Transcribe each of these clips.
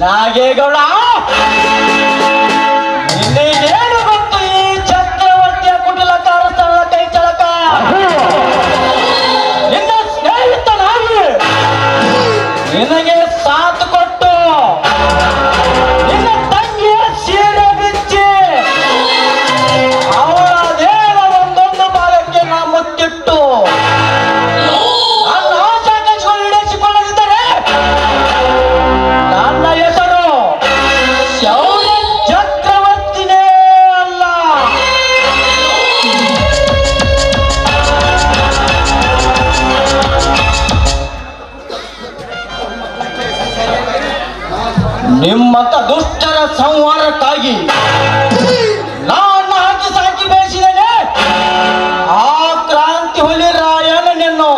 ನಾಗೇಗೌಡ, ನಿನ್ನೇನು ಗೊತ್ತು ಈ ಚಕ್ರವರ್ತಿಯ ಕುಟಿಲಕಾರ ಸ್ಥಳದ ಕೈ ಚಳಕ? ನಿನ್ನ ಸ್ನೇಹಿತನಾಗಿ ನಿನಗೆ ಸಾಥ್ ಕೊಟ್ಟು ನಿನ್ನ ತಂಗಿಯ ಸೀರೆ ಬಿಚ್ಚಿ ಅವಳ ದೇಹ ಒಂದೊಂದು ಭಾಗಕ್ಕೆ ನಾ ಮುತ್ತಿಟ್ಟು ನನ್ನ ಆಶಾ ಕಚ್ಕೊಂಡು ಈಡೇರಿಸಿಕೊಳ್ಳದಿದ್ದರೆ ನನ್ನ ಹೆಸರು ಶೌರ್ಯ ಚಕ್ರವರ್ತಿನೇ ಅಲ್ಲ. ನಿಮ್ಮಂತ ದುಷ್ಟರ ಸಂಹಾರಕ್ಕಾಗಿ ನಾನು ಹಾಕಿ ಸಾಕಿ ಬೆಳೆಸಿದ್ದೇನೆ ಆ ಕ್ರಾಂತಿ ಹುಲಿ ರಾಯಣ್ಣನನ್ನು.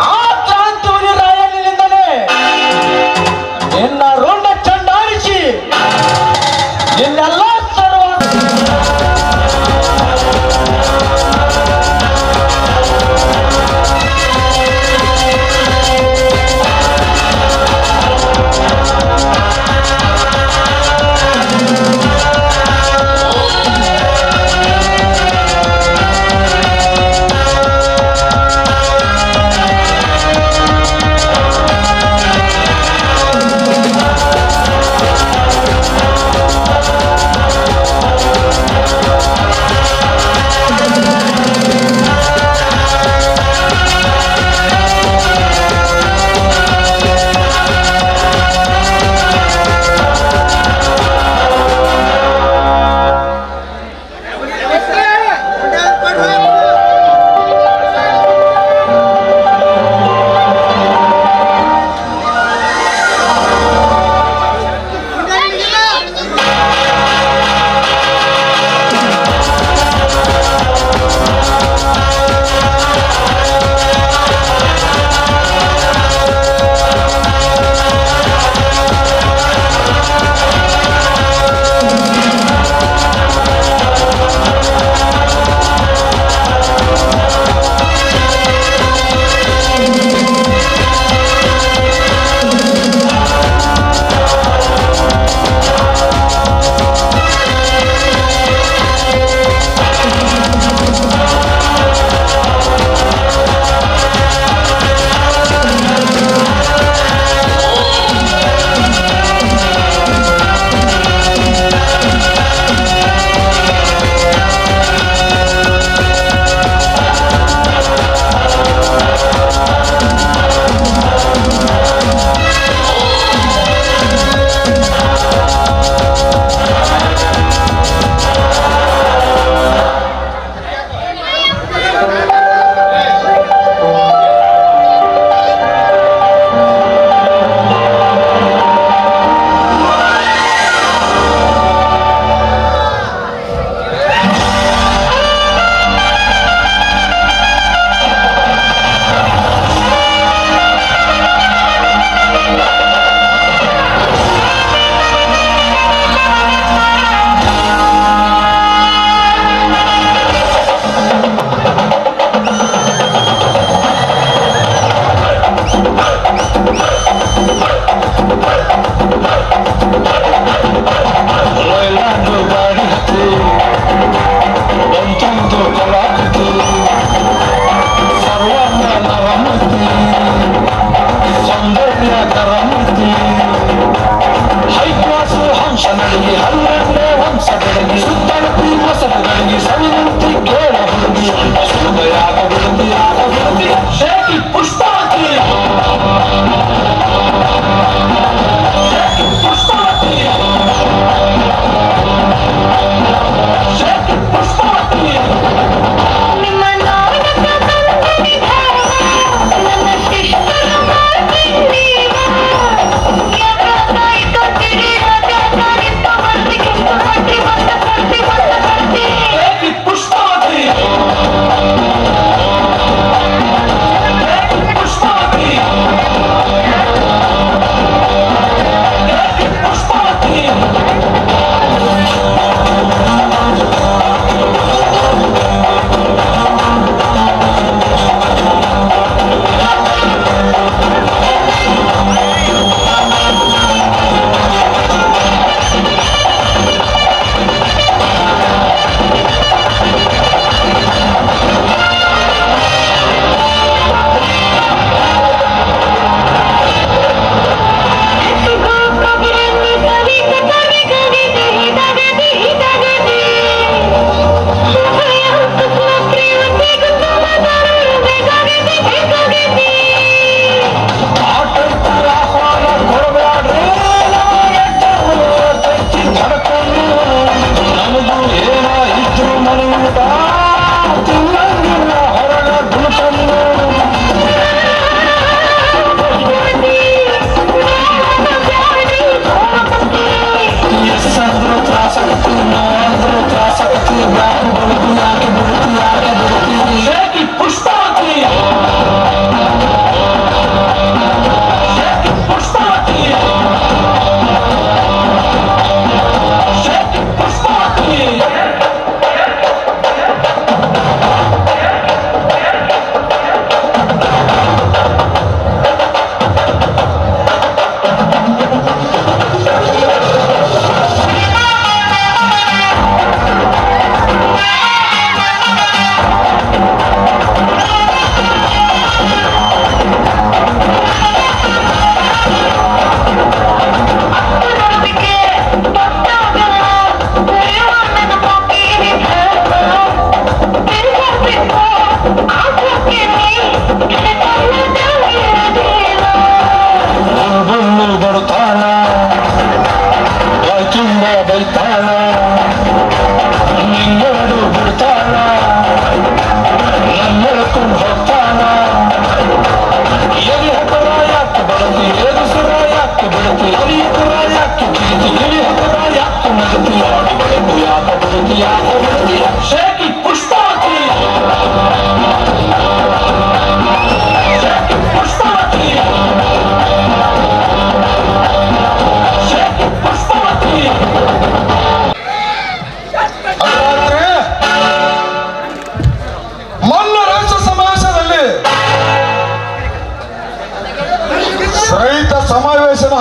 ಆ ಕ್ರಾಂತಿ ಹುಲಿ ರಾಯಣ್ಣನಿಂದಲೇ ನಿನ್ನ ರುಂಡ ಚಂಡಾಡಿಸಿ ನಿನ್ನೆಲ್ಲ ಸರ್ವ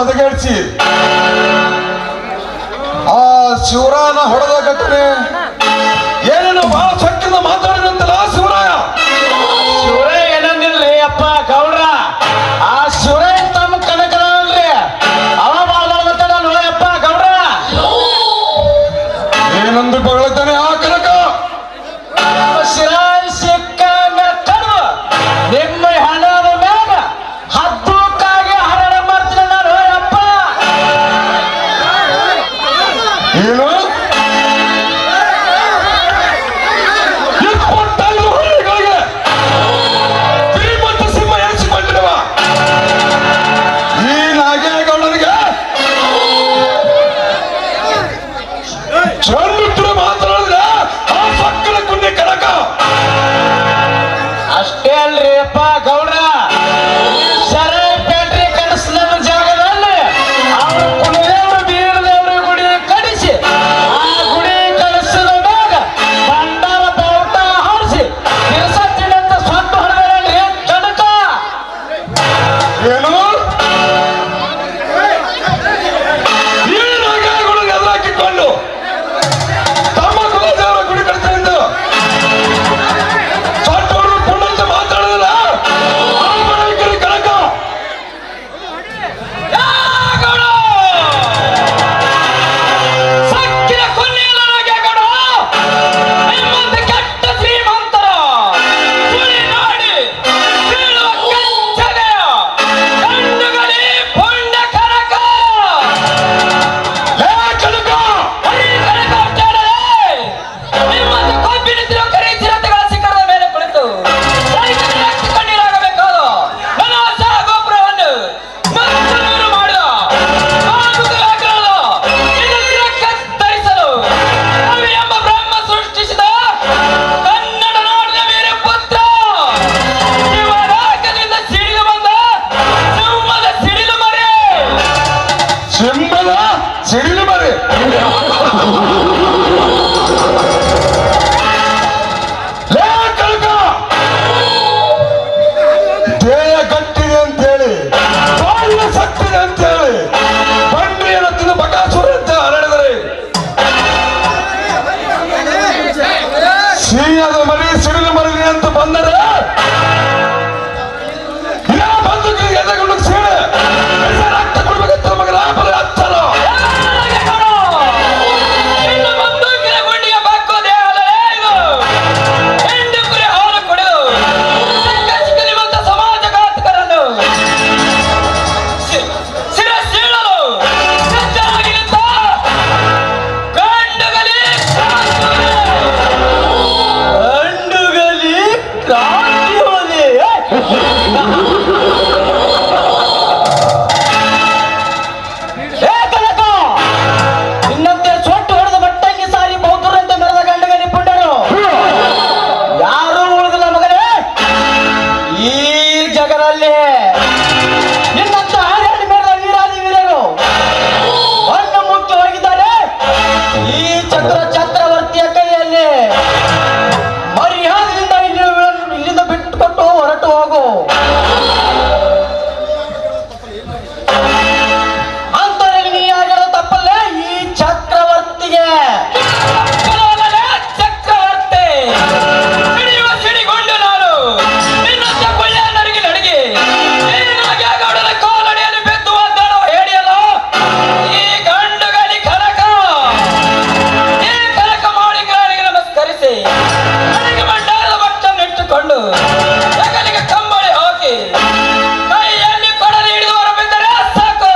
ಹದಗೆಡಿಸಿ ಆ ಶಿವರಾಯನ ಹೊಡೆದ ಘಟನೆ ಏನೇನು ಬಹಳ ಸೊಕ್ಕಿಂದ ಮಾತಾಡಿದಂತಲ್ಲ ಶಿವರಾಯ. ಶಿವರಾಯ ಏನಂದಿಲ್ರಿ ಅಪ್ಪ ಗೌಡ್ರ, ಆ ಶಿವರಾಯ ತಮ್ಮ ಕನಕನಲ್ರಿ ಅವ ಮಾತಾಡ ನೋಡಪ್ಪ ಗೌಡ್ರ. ಏನಂದು ಬಗಳತಾನೆ ಆ ಕನಕ? ಶಿರಾಯ ಸಿಕ್ಕ ಕಡು ನಿಮ್ಮ ಹಣದ ಮ್ಯಾಗ ಹತ್ತಕ್ಕಾಗಿ ಹರಣ ಮಾಡ್ತೀನಿ ನಾನು ಅಪ್ಪ. ಏನು ಅಷ್ಟೇ ಅಲ್ರಿ ಅಪ್ಪ ಗೌಡ್ರ, ಸರೈ ಪೇಟ್ರಿ ಕಡಿಸಿದ ಜಾಗದಲ್ಲಿ ಅವ್ರ ಕುಲದೇವ್ರು ಬೀರದೇವ್ರ ಗುಡಿ ಕಡಿಸಿ ಆ ಗುಡಿ ಕಡಿಸಿದ ಮ್ಯಾಗ ಭಂಡಾರ ಬಾವುಟ ಹಾರಿಸಿ ತಿರ್ಸತ್ತಿನ ಅಂತ ಸ್ವಂತ ಹೊರಗಲ್ರಿ ಕನಕ. ಏನು ಎದುರಾಕಿಕೊಂಡು ತಮ್ಮ ಕುಲದೇವರ ಗುಡಿ ಕಡಿತದಿಂದ ಸಿಡಿಲು ಮರಿ ಕನಕ ದೇಹ ಗಟ್ಟಿದೆ ಅಂತೇಳಿ ಬಾಳಿನ ಸತ್ತಿದೆ ಅಂತೇಳಿ ಬಂಡ್ರಿಯನ್ನು ತಿಂದು ಬಕಾಸುರ ಅಂತ ಹರಡಿದರೆ ಸಿಹಿಯಾದ ಮರಿ ಸಿಡಿಲು ಮರಿ ಅಂತ ಬಂದರೆ ಬಂದು ಎದೆಗೊಂಡು ಸೀಳೆ ರಕ್ತ ಕೊಡ್ಬೇಕಂತ ಮಗನ ಹಚ್ಚಲ. ಚಕ್ರವರ್ತಿಯ ಕೈಯಲ್ಲಿ ಮರ್ಯಾದೆಯಿಂದ ಇಲ್ಲಿಂದ ಬಿಟ್ಟುಕೊಟ್ಟು ಹೊರಟು ಹೋಗು. ಅಂತವರಿಗೆ ನೀ ಆಗಿರೋ ತಪ್ಪಲ್ಲೇ ಈ ಚಕ್ರವರ್ತಿಗೆ ಚಕ್ರವರ್ತಿ ಸಿಡಿಗೊಂಡು ನಾನು ನಿನ್ನಂತ ಕೊಳ್ಳೆ ನರಿಗೆ ನಡಿಗೆ ಕಾಲಡಿಯಲ್ಲಿ ಬೆದ್ದು ಒದ್ದಾಡೋ ಹೇಳಿಯಲ್ಲ ಈ ಗಂಡುಗಲಿ ಕನಕ. ಈ ಕನಕ ಮಾಡಿಗಳಿಗೆ ನಮಸ್ಕರಿಸಿ ನನಗೆ ಭಂಡಾರದ ಭಕ್ತನ್ನು ಇಟ್ಟುಕೊಂಡು ಹೆಗಲಿಗೆ ಕಂಬಳಿ ಹಾಕಿ ಕೈಯಲ್ಲಿ ಕೊಡಲಿ ಹಿಡಿದು ಹೊರಬಿದ್ದರೆ ಸಾಕು.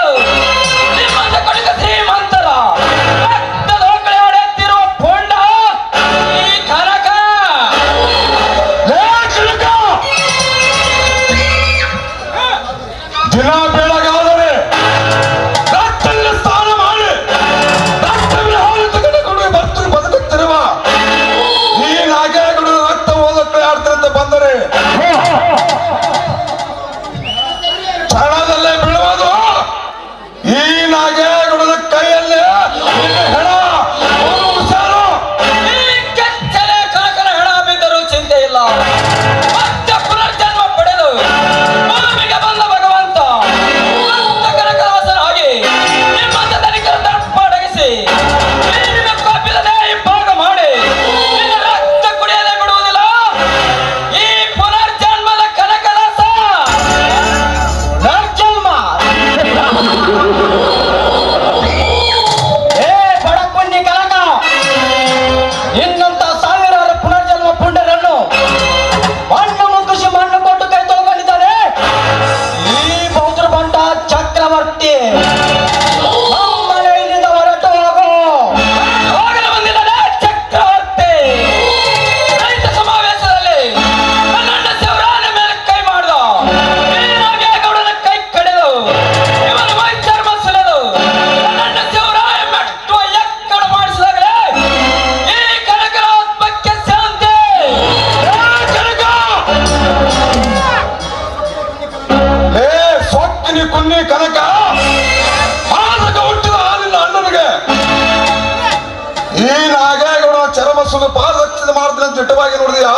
ದಿಟ್ಟವಾಗಿ ನೋಡಿದೆಯಾ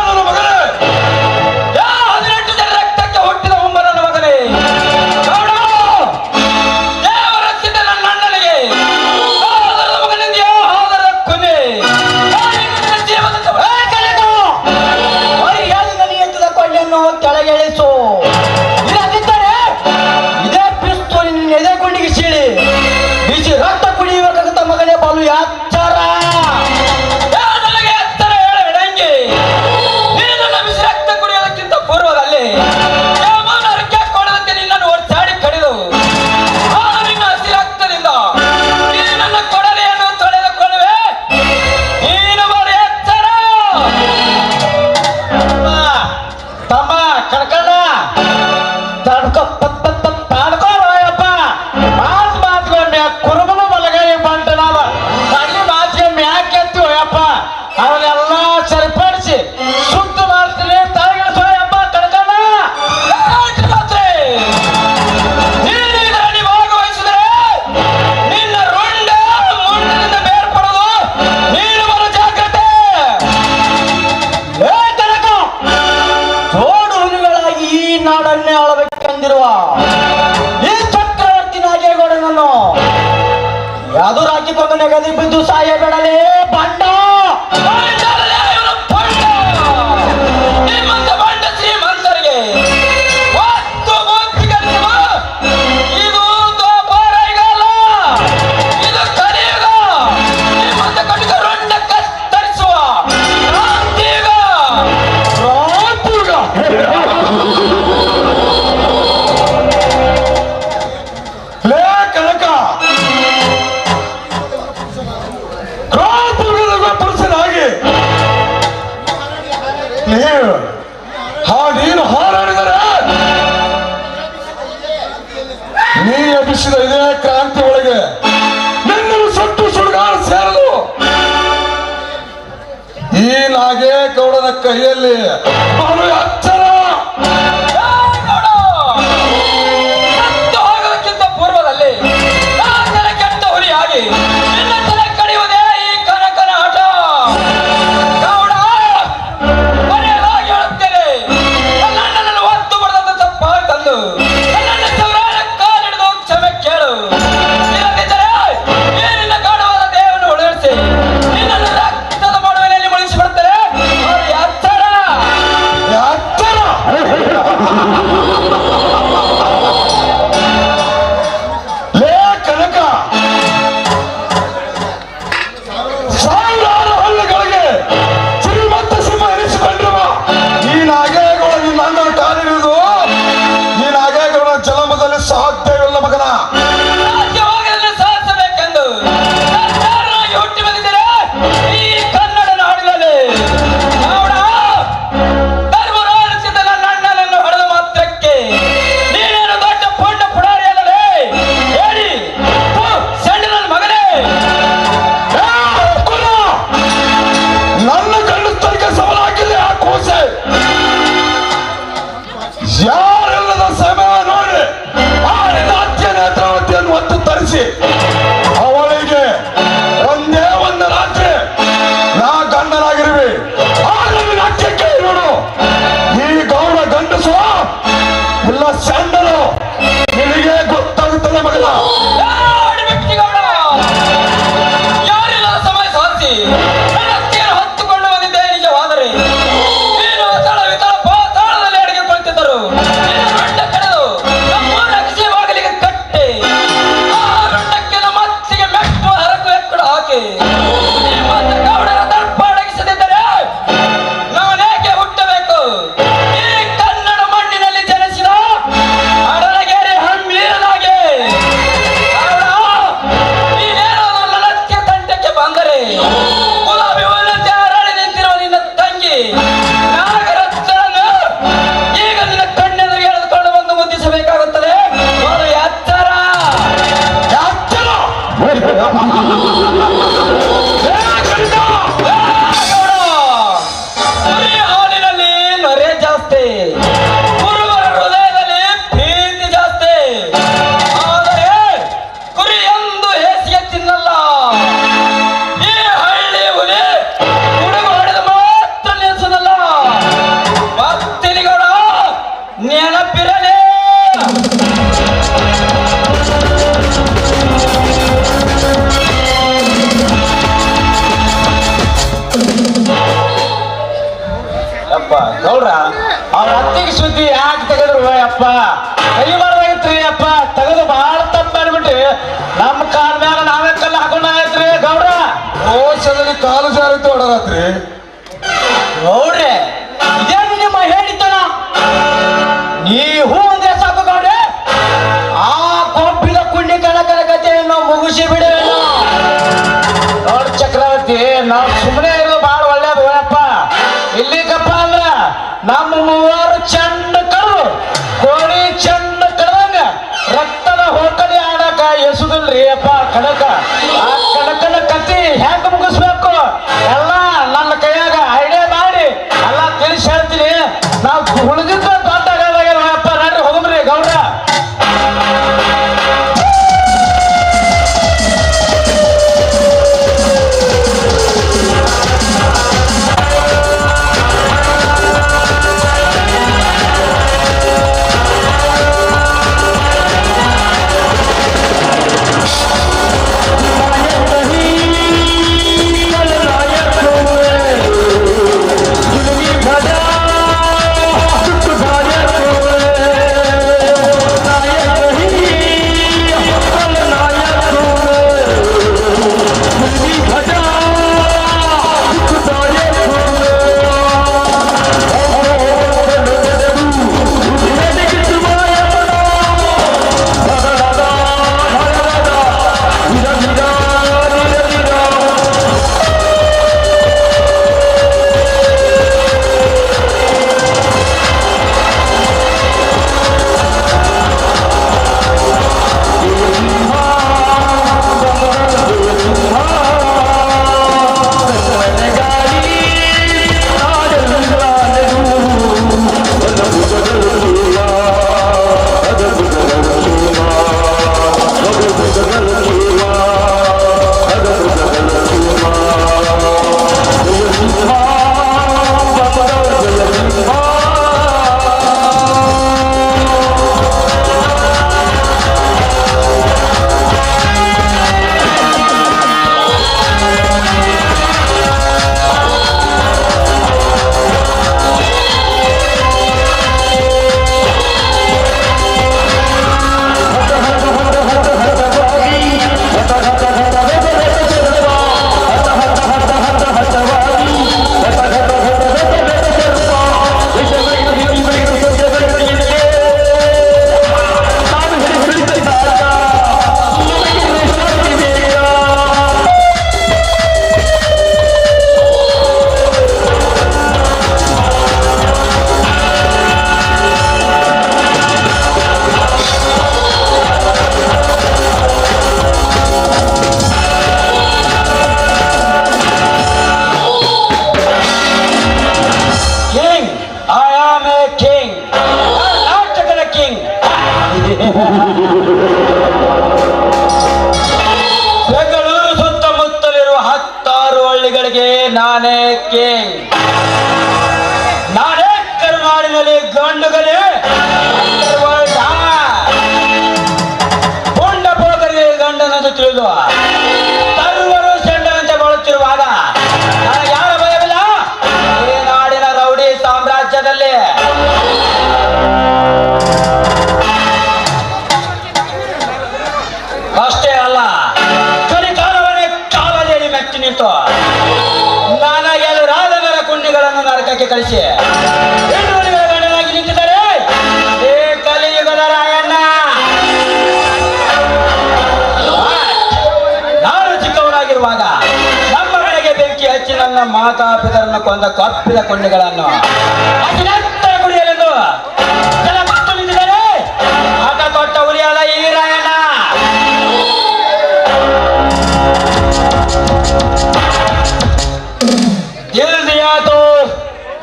ನನ್ನ ಮಗನೇ? 18 ಜನ ರಕ್ತಕ್ಕೆ ಹುಟ್ಟಿದ ಹುಂಬ ನನ್ನ ಮಗನೇ. ಗೌಡ, ದೇವರ ಸಿದ್ಧ ನನ್ನ ಅಣ್ಣನಿಗೆ ಆದರದ ಮಗನಿಂದೆಯೋ ಆದರ ಕೊನೆ. ಜೀವನದ ಮರ್ಯಾದೆಯಿಂದ ಎತ್ತದ ಕೊಳ್ಳೆಯನ್ನು ಕೆಳಗಿಳಿಸು. ಇಲ್ಲದಿದ್ದರೆ ಇದೇ ಪಿಸ್ತೂಲ್ ನಿನ್ನ ಎದೆಗುಂಡಿಗೆ ಸೀಳಿ ಬಿಸಿ ರಕ್ತ ಕುಡಿಯಬೇಕಾಗುತ್ತ ಮಗನೇ. ಬಾಲು ಎಚ್ಚರ. ನನಗೆ ಎತ್ತರ ಹೇಳಬೇಡಂಗೆ. ನೀನು ನನ್ನ ಬಿಸಿ ರಕ್ತ ಕುಡಿಯೋದಕ್ಕಿಂತ ಪೂರ್ವದಲ್ಲಿ ಅರಕೆ ಕೊಡೋದಕ್ಕೆ ನಿನ್ನನ್ನು ಒಟ್ಟಾಡಿ ಕಡಿದು ನಿನ್ನ ಹಸಿ ರಕ್ತದಿಂದ ನೀನು ನನ್ನ ಕೊಡಲೆಯನ್ನು ತೊಳೆದುಕೊಳ್ಳುವೆ. ನೀನು ಬರೀ ಎಚ್ಚರ. ತಮ್ಮ ಕಡ್ಕಣ್ಣ ತಡ್ಕೋಯಪ್ಪ. ಮಾತ್ಕೊಂಡೆ ಕುರುಬನ ಮಲಗೈ ಬಂಟನಾದ ನಗಿ ಮಾತಿಗೆ ಮ್ಯಾಕೆತ್ತಿ ಹೋಯಪ್ಪ. ಅವನ್ನೆಲ್ಲ ಸರಿಪಡಿಸಿ ಶುದ್ಧ ಮಾಡ್ತೀನಿ. ತಲೆಗಿಳಿಸೋಯಪ್ಪ ಕಡ್ಕಣ್ಣ. ನೀನು ಇದರಲ್ಲಿ ಭಾಗವಹಿಸಿದರೆ ನಿನ್ನ ಮುಂಡದಿಂದ ಬೇರ್ಪಡೋದು ನೀನು ಬರೋ ಜಾಗ್ರತೆ. ಜೋಡು ಹುಲಿಗಳಾಗಿ ಈ ನಾಡನ್ನೇ ಆಳಬೇಕೆಂದಿರುವ ಈ ಚಕ್ರವರ್ತಿ ನಾಗೇಗೌಡನನ್ನು ಯಾವುದು ಹಾಕಿಕೊಂಡು ನೆಗದಿ ಬಿದ್ದು ಸಾಯಬೇಡಲೇ ಬಂಡ. ನಿಮ್ಮಂತ ಬಂಡ ಶ್ರೀಮಂತರಿಗೆ ಒತ್ತು ಬುದ್ಧಿ ಕಲಿಸುವ ಇದು ದ್ವಾಪರ ಯುಗ ಅಲ್ಲ, ಇದು ಕಲಿಯುಗ. ನಿಮ್ಮಂತ ಕಟುಕ ರೊಂಡ ಕತ್ತರಿಸುವ ಕ್ರಾಂತಿಯುಗ. ಲೇ ಕನಕ, ಕ್ರಾಂತಿಯುಗದ ಪುರುಷನಾಗಿ ನೀನು ಹಾರಾಡಿದರೆ ನೀ ಎಬ್ಬಿಸಿದ ಇದೇ ಕ್ರಾಂತಿ ಒಳಗೆ ನಿನ್ನನ್ನು ಸುಟ್ಟು ಸುಡುಗಾಡ ಸೇರಲು ಈ ನಾಗೇಗೌಡನ ಕೈಯಲ್ಲಿ ಬಲು ಎಚ್ಚರ. ಸತ್ತು ಹೋಗೋದಕ್ಕಿಂತ ಪೂರ್ವದಲ್ಲಿ ನಾಲ್ಕರ ಕೆಟ್ಟ ಹುಲಿಯಾಗಿ ನಿನ್ನ ತಲೆ ಕಡಿಯುವುದೇ ಈ ಕನಕನ ಆಟ. ಗೌಡ, ಕೊನೆಯದಾಗಿ ಹೇಳುತ್ತೇನೆ, ನನ್ನ ಅಣ್ಣನನ್ನು ಒತ್ತು ಬಡದಂತ ತಪ್ಪಾಗಿ ತಂದು ನನ್ನನ್ನ ಚೌರಾನ ಕಾಲಿಡಿದು ಕ್ಷಮೆ ಕೇಳು. ಇಲ್ಲದಿದ್ದರೆ ಈ ನಿನ್ನ ಗೌಡವಾದ ದೇವನು ಉಳಿಸಿ ನಿನ್ನನ್ನು ರಕ್ತದ ಮಡುವಿನಲ್ಲಿ ಮುಳುಗಿಸಿಬಿಡುತ್ತಾರೆ. ಅವರು ಎಚ್ಚರ. ಎಚ್ಚರ. ಲೇ ಕನಕ, ಸಾವಿರಾರು ಹಳ್ಳಿಗಳಿಗೆ ಶ್ರೀಮಂತ ಸಿಂಹ ಎನಿಸಿಕೊಂಡಿರುವ ಈ ನಾಗೇಗೌಡ ನಿನ್ನ ಅಣ್ಣನ ಕಾಲಿಡುವುದು ಈ ನಾಗೇಗೌಡನ ಜನ್ಮದಲ್ಲಿ ಸಾಧ್ಯವಿಲ್ಲ ಮಗನ. ರಾಜ್ಯವಾಗಲು ಸಾಧಿಸಬೇಕೆಂದು ಸರ್ದಾರನಾಗಿ ಹುಟ್ಟಿ ಬಂದಿದ್ದರೆ ಈ ಕನ್ನಡ ನಾಡಿನಲ್ಲಿ ಗೌಡ, ಧರ್ಮರಾಜ ಸಿದ್ಧ ನನ್ನ ಅಣ್ಣನನ್ನು ಹೊಡೆದ ಮಾತ್ರಕ್ಕೆ ನೀನೇನು ದೊಡ್ಡ ಪುಂಡ ಪುಡಾರಿ ಅಲ್ಲಲೇ? ಹೇಳಿ ಸಣ್ಣ ನನ್ನ ಮಗನೇ. ಏ, ಕುಲ! ನನ್ನ ಗಂಡಸ್ತರಿಗೆ ಸವಾಲು ಹಾಕಿದೆ ಆ ಕೂಸೆ. ಯಾರೆಲ್ಲದ ಸಮಯ ನೋಡಿ ಆ ನಿನ್ನ ಅತ್ಯ ನೇತ್ರಾವತಿಯನ್ನು ಒತ್ತು ತರಿಸಿ ಅವಳಿಗೆ ಒಂದೇ ಒಂದು ರಾತ್ರಿ ನಾ ಗಂಡನಾಗಿರುವೆ. ಆಗ ನಿನ್ನ ಅತ್ಯಕ್ಕೆ ನೋಡು ಈ ಗೌಡ ಗಂಡಸು ಇಲ್ಲ ಸಂಡಲು ನಿನಗೆ ಗೊತ್ತಾಗುತ್ತದೆ ಮಗನ. ಯಾರು ವ್ಯಕ್ತಿ ಗೌಡ? ಯಾರಿಲ್ಲದ ಸಮಯ ಸಾಧಿಸಿ ನನ್ನ ಅತ್ತಿಯನ್ನು ಹೊತ್ತುಕೊಂಡು ಬಂದಿದ್ದೆ ನಿಜವಾದರೆ ನೀನು ತಳ ವಿತಳ ಪಾತಾಳದಲ್ಲಿ ಅಡಿಗೆ ಕುಳಿತಿದ್ದರು. ನಿನ್ನ ರೊಂಡ ಕಳೆದು ನಮ್ಮೂರ ಕಸಿ ಬಾಗಿಲಿಗೆ ಕಟ್ಟೆ ಆ ರೊಂಡ ನಮ್ಮ ಕಾಲ ಮ್ಯಾಗ ನಾವೇ ಕಲ್ಲು ಹಾಕೊಂಡ ಆಯ್ತ್ರಿ ಗೌಡ್ರ. ರೋಷದಲ್ಲಿ ಕಾಲು ಜಾರಿತ್ತು ಹೊಡರಾತ್ರಿ. ನೋಡ್ರೆ ಇದೇ ನಿಮ್ಮ ಹೇಳಿದ್ದನ. ನೀ ಹೂ ಒಂದೇ ಸಾಕು ಗೌಡ್ರೆ, ಆ ಕೊಬ್ಬಿದ ಕುಂಡಿ ಕನಕನ ಕಥೆಯನ್ನು ಮುಗಿಸಿ ಬಿಡುವೆನು. ನೋಡ್ ಚಕ್ರವರ್ತಿ, ನಾವ್ ಸುಮ್ಮನೆ ಇರೋದು ಬಹಳ ಒಳ್ಳೇದು ಅಪ್ಪ. ಇಲ್ಲಿಗಪ್ಪ ಅಂದ್ರ ನಮ್ಮ ಮೂವರು ಚಂಡ ಕರು ಕೋಳಿ ಚಂಡ ಕಡದಂಗ ರಕ್ತದ ಹೋಕಲಿ ಆಡಕ ಎಸುದಿಲ್ರಿ ಅಪ್ಪ ಕಡಕ. ಆ ಕಡಕನ ಕತ್ತಿ ಹೆಂಗ ಮುಗಿಸ್ಬೇಕು ಎಲ್ಲ ನನ್ನ ಕೈಯಾಗ ಐಡಿಯಾ ಮಾಡಿ ಎಲ್ಲ ತಿಳಿಸಿ ಹೇಳ್ತೀನಿ. ನಾವು ಉಳಿದಿದ್ದ ದೊಡ್ಡ ಅಪ್ಪ. ನಡ್ರಿ ಹೋಗಮ್ರಿ ಗೌಡ್ರ. ಬೆಂಗಳೂರು ಸುತ್ತಮುತ್ತಲಿರುವ 16 ಹಳ್ಳಿಗಳಿಗೆ ನಾನೇ ಕಿಂಗ್. ನಾನೇ ಕರುನಾಡಿನಲ್ಲಿ ಗಂಡುಗಲಿ ಪುಂಡ ಪೋಕರಿಗೆ ಗಂಡನಂದು ತಿಳಿದು ತರುವರು ಸೆಂಡನಂತೆ ಬಾಳುತ್ತಿರುವಾಗ ನನಗೆ ಯಾರ ಭಯವಿಲ್ಲ. ಈ ನಾಡಿನ ರೌಡಿ ಸಾಮ್ರಾಜ್ಯದಲ್ಲಿ ಅಷ್ಟೇ ಅಲ್ಲ, ಕಲಿಕಾಲವನ್ನೇ ಕಾಲದಲ್ಲಿ ಮೆಚ್ಚಿ ನಿಂತು ನನಗೆ ರಾಜನರ ಕುಂಡಿಗಳನ್ನು ನರಕಕ್ಕೆ ಕಳಿಸಿ ಹೆಣ್ಣುಗಳಿಗಳ ಗಂಡನಾಗಿ ನಿಂತಿದ್ದಾರೆ ಈ ಕಲಿಯುಗದ ರಾಯಣ್ಣ. ನಾನು ಚಿಕ್ಕವನಾಗಿರುವಾಗ ನಮ್ಮ ಮನೆಗೆ ಬೆಂಕಿ ಹಚ್ಚಿ ನನ್ನ ಮಾತಾಪಿತರನ್ನು ಕೊಂದ ಕಪ್ಪಿದ ಕುಂಡಿಗಳನ್ನು ಅತಿನತ್ತ ಕುಡಿಯಲೆಂದು ಜನ ಮತ್ತು ನಿಂತಿದ್ದಾರೆ. ಆಟ ತೊಟ್ಟ ಹುಲಿಯಲ್ಲ ಈ ರಾಯಣ್ಣ. दिल दिया तो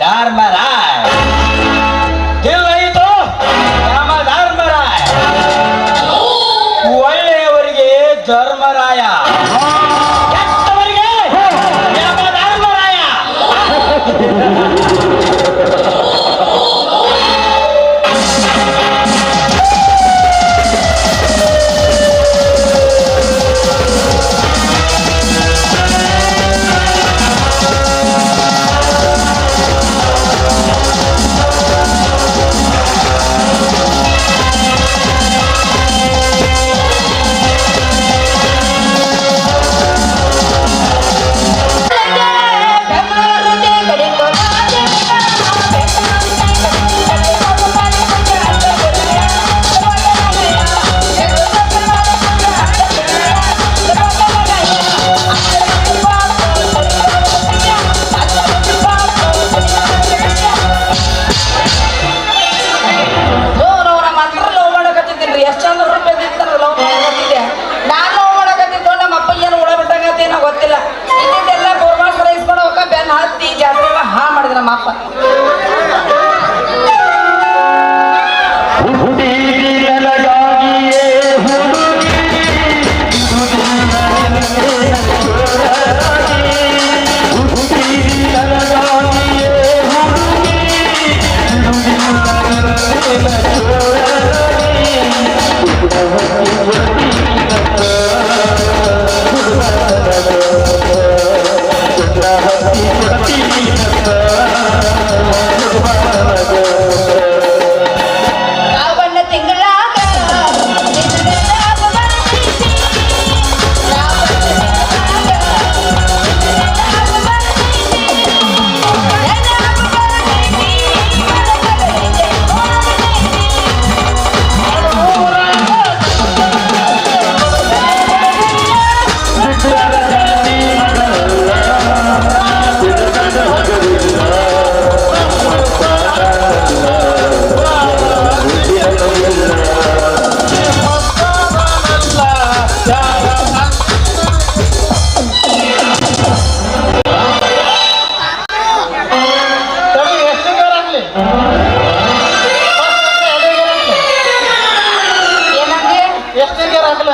धर्मराय, दिल नहीं तो राಮ ಧರ್ಮರಾಯ. ಒಳ್ಳೆಯವರಿಗೆ ಧರ್ಮರಾಯ, ಕೆಟ್ಟವರಿಗೆ ರಾಮ ಧರ್ಮರಾಯ.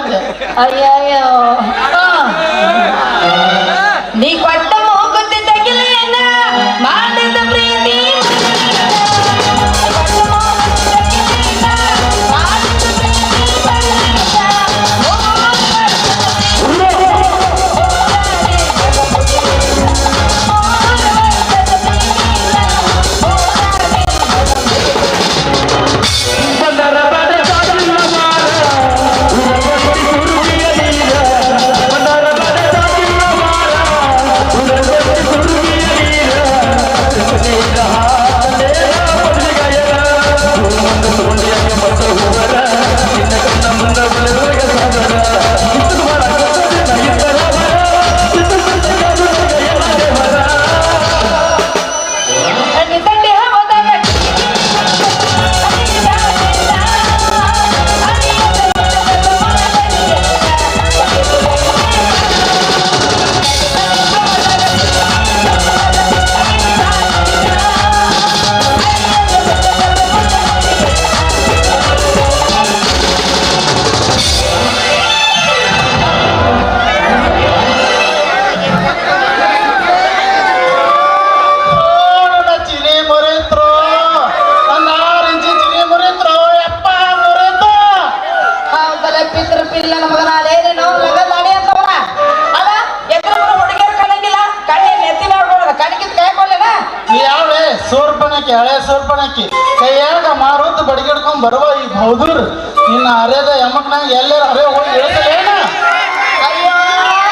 ಅಂದೆ. ಅಯ್ಯಯ್ಯೋ ನೀ ಕೊಟ್ಟ ಮೂಗುತಿ ತಗಿಲೇನ ಮಾಡಿದ ಪ್ರೀತಿ ಹಳೆ ಸೋರ್ಪಣಕ್ಕಿ ಕೈಯಾಗ ಮಾರುತ್ತ ಬಡಿಗಿಡ್ಕೊಂಡ್ ಬರುವ ಈ ಹೌದೂರ್ ನಿನ್ನ ಅರೆದ ಯಮಕ್ನಾಗ ಎಲ್ಲರ ಅರೆ ಹೋಗಿ ಹೇಳ್ತಲೇನ ಅಯ್ಯೋ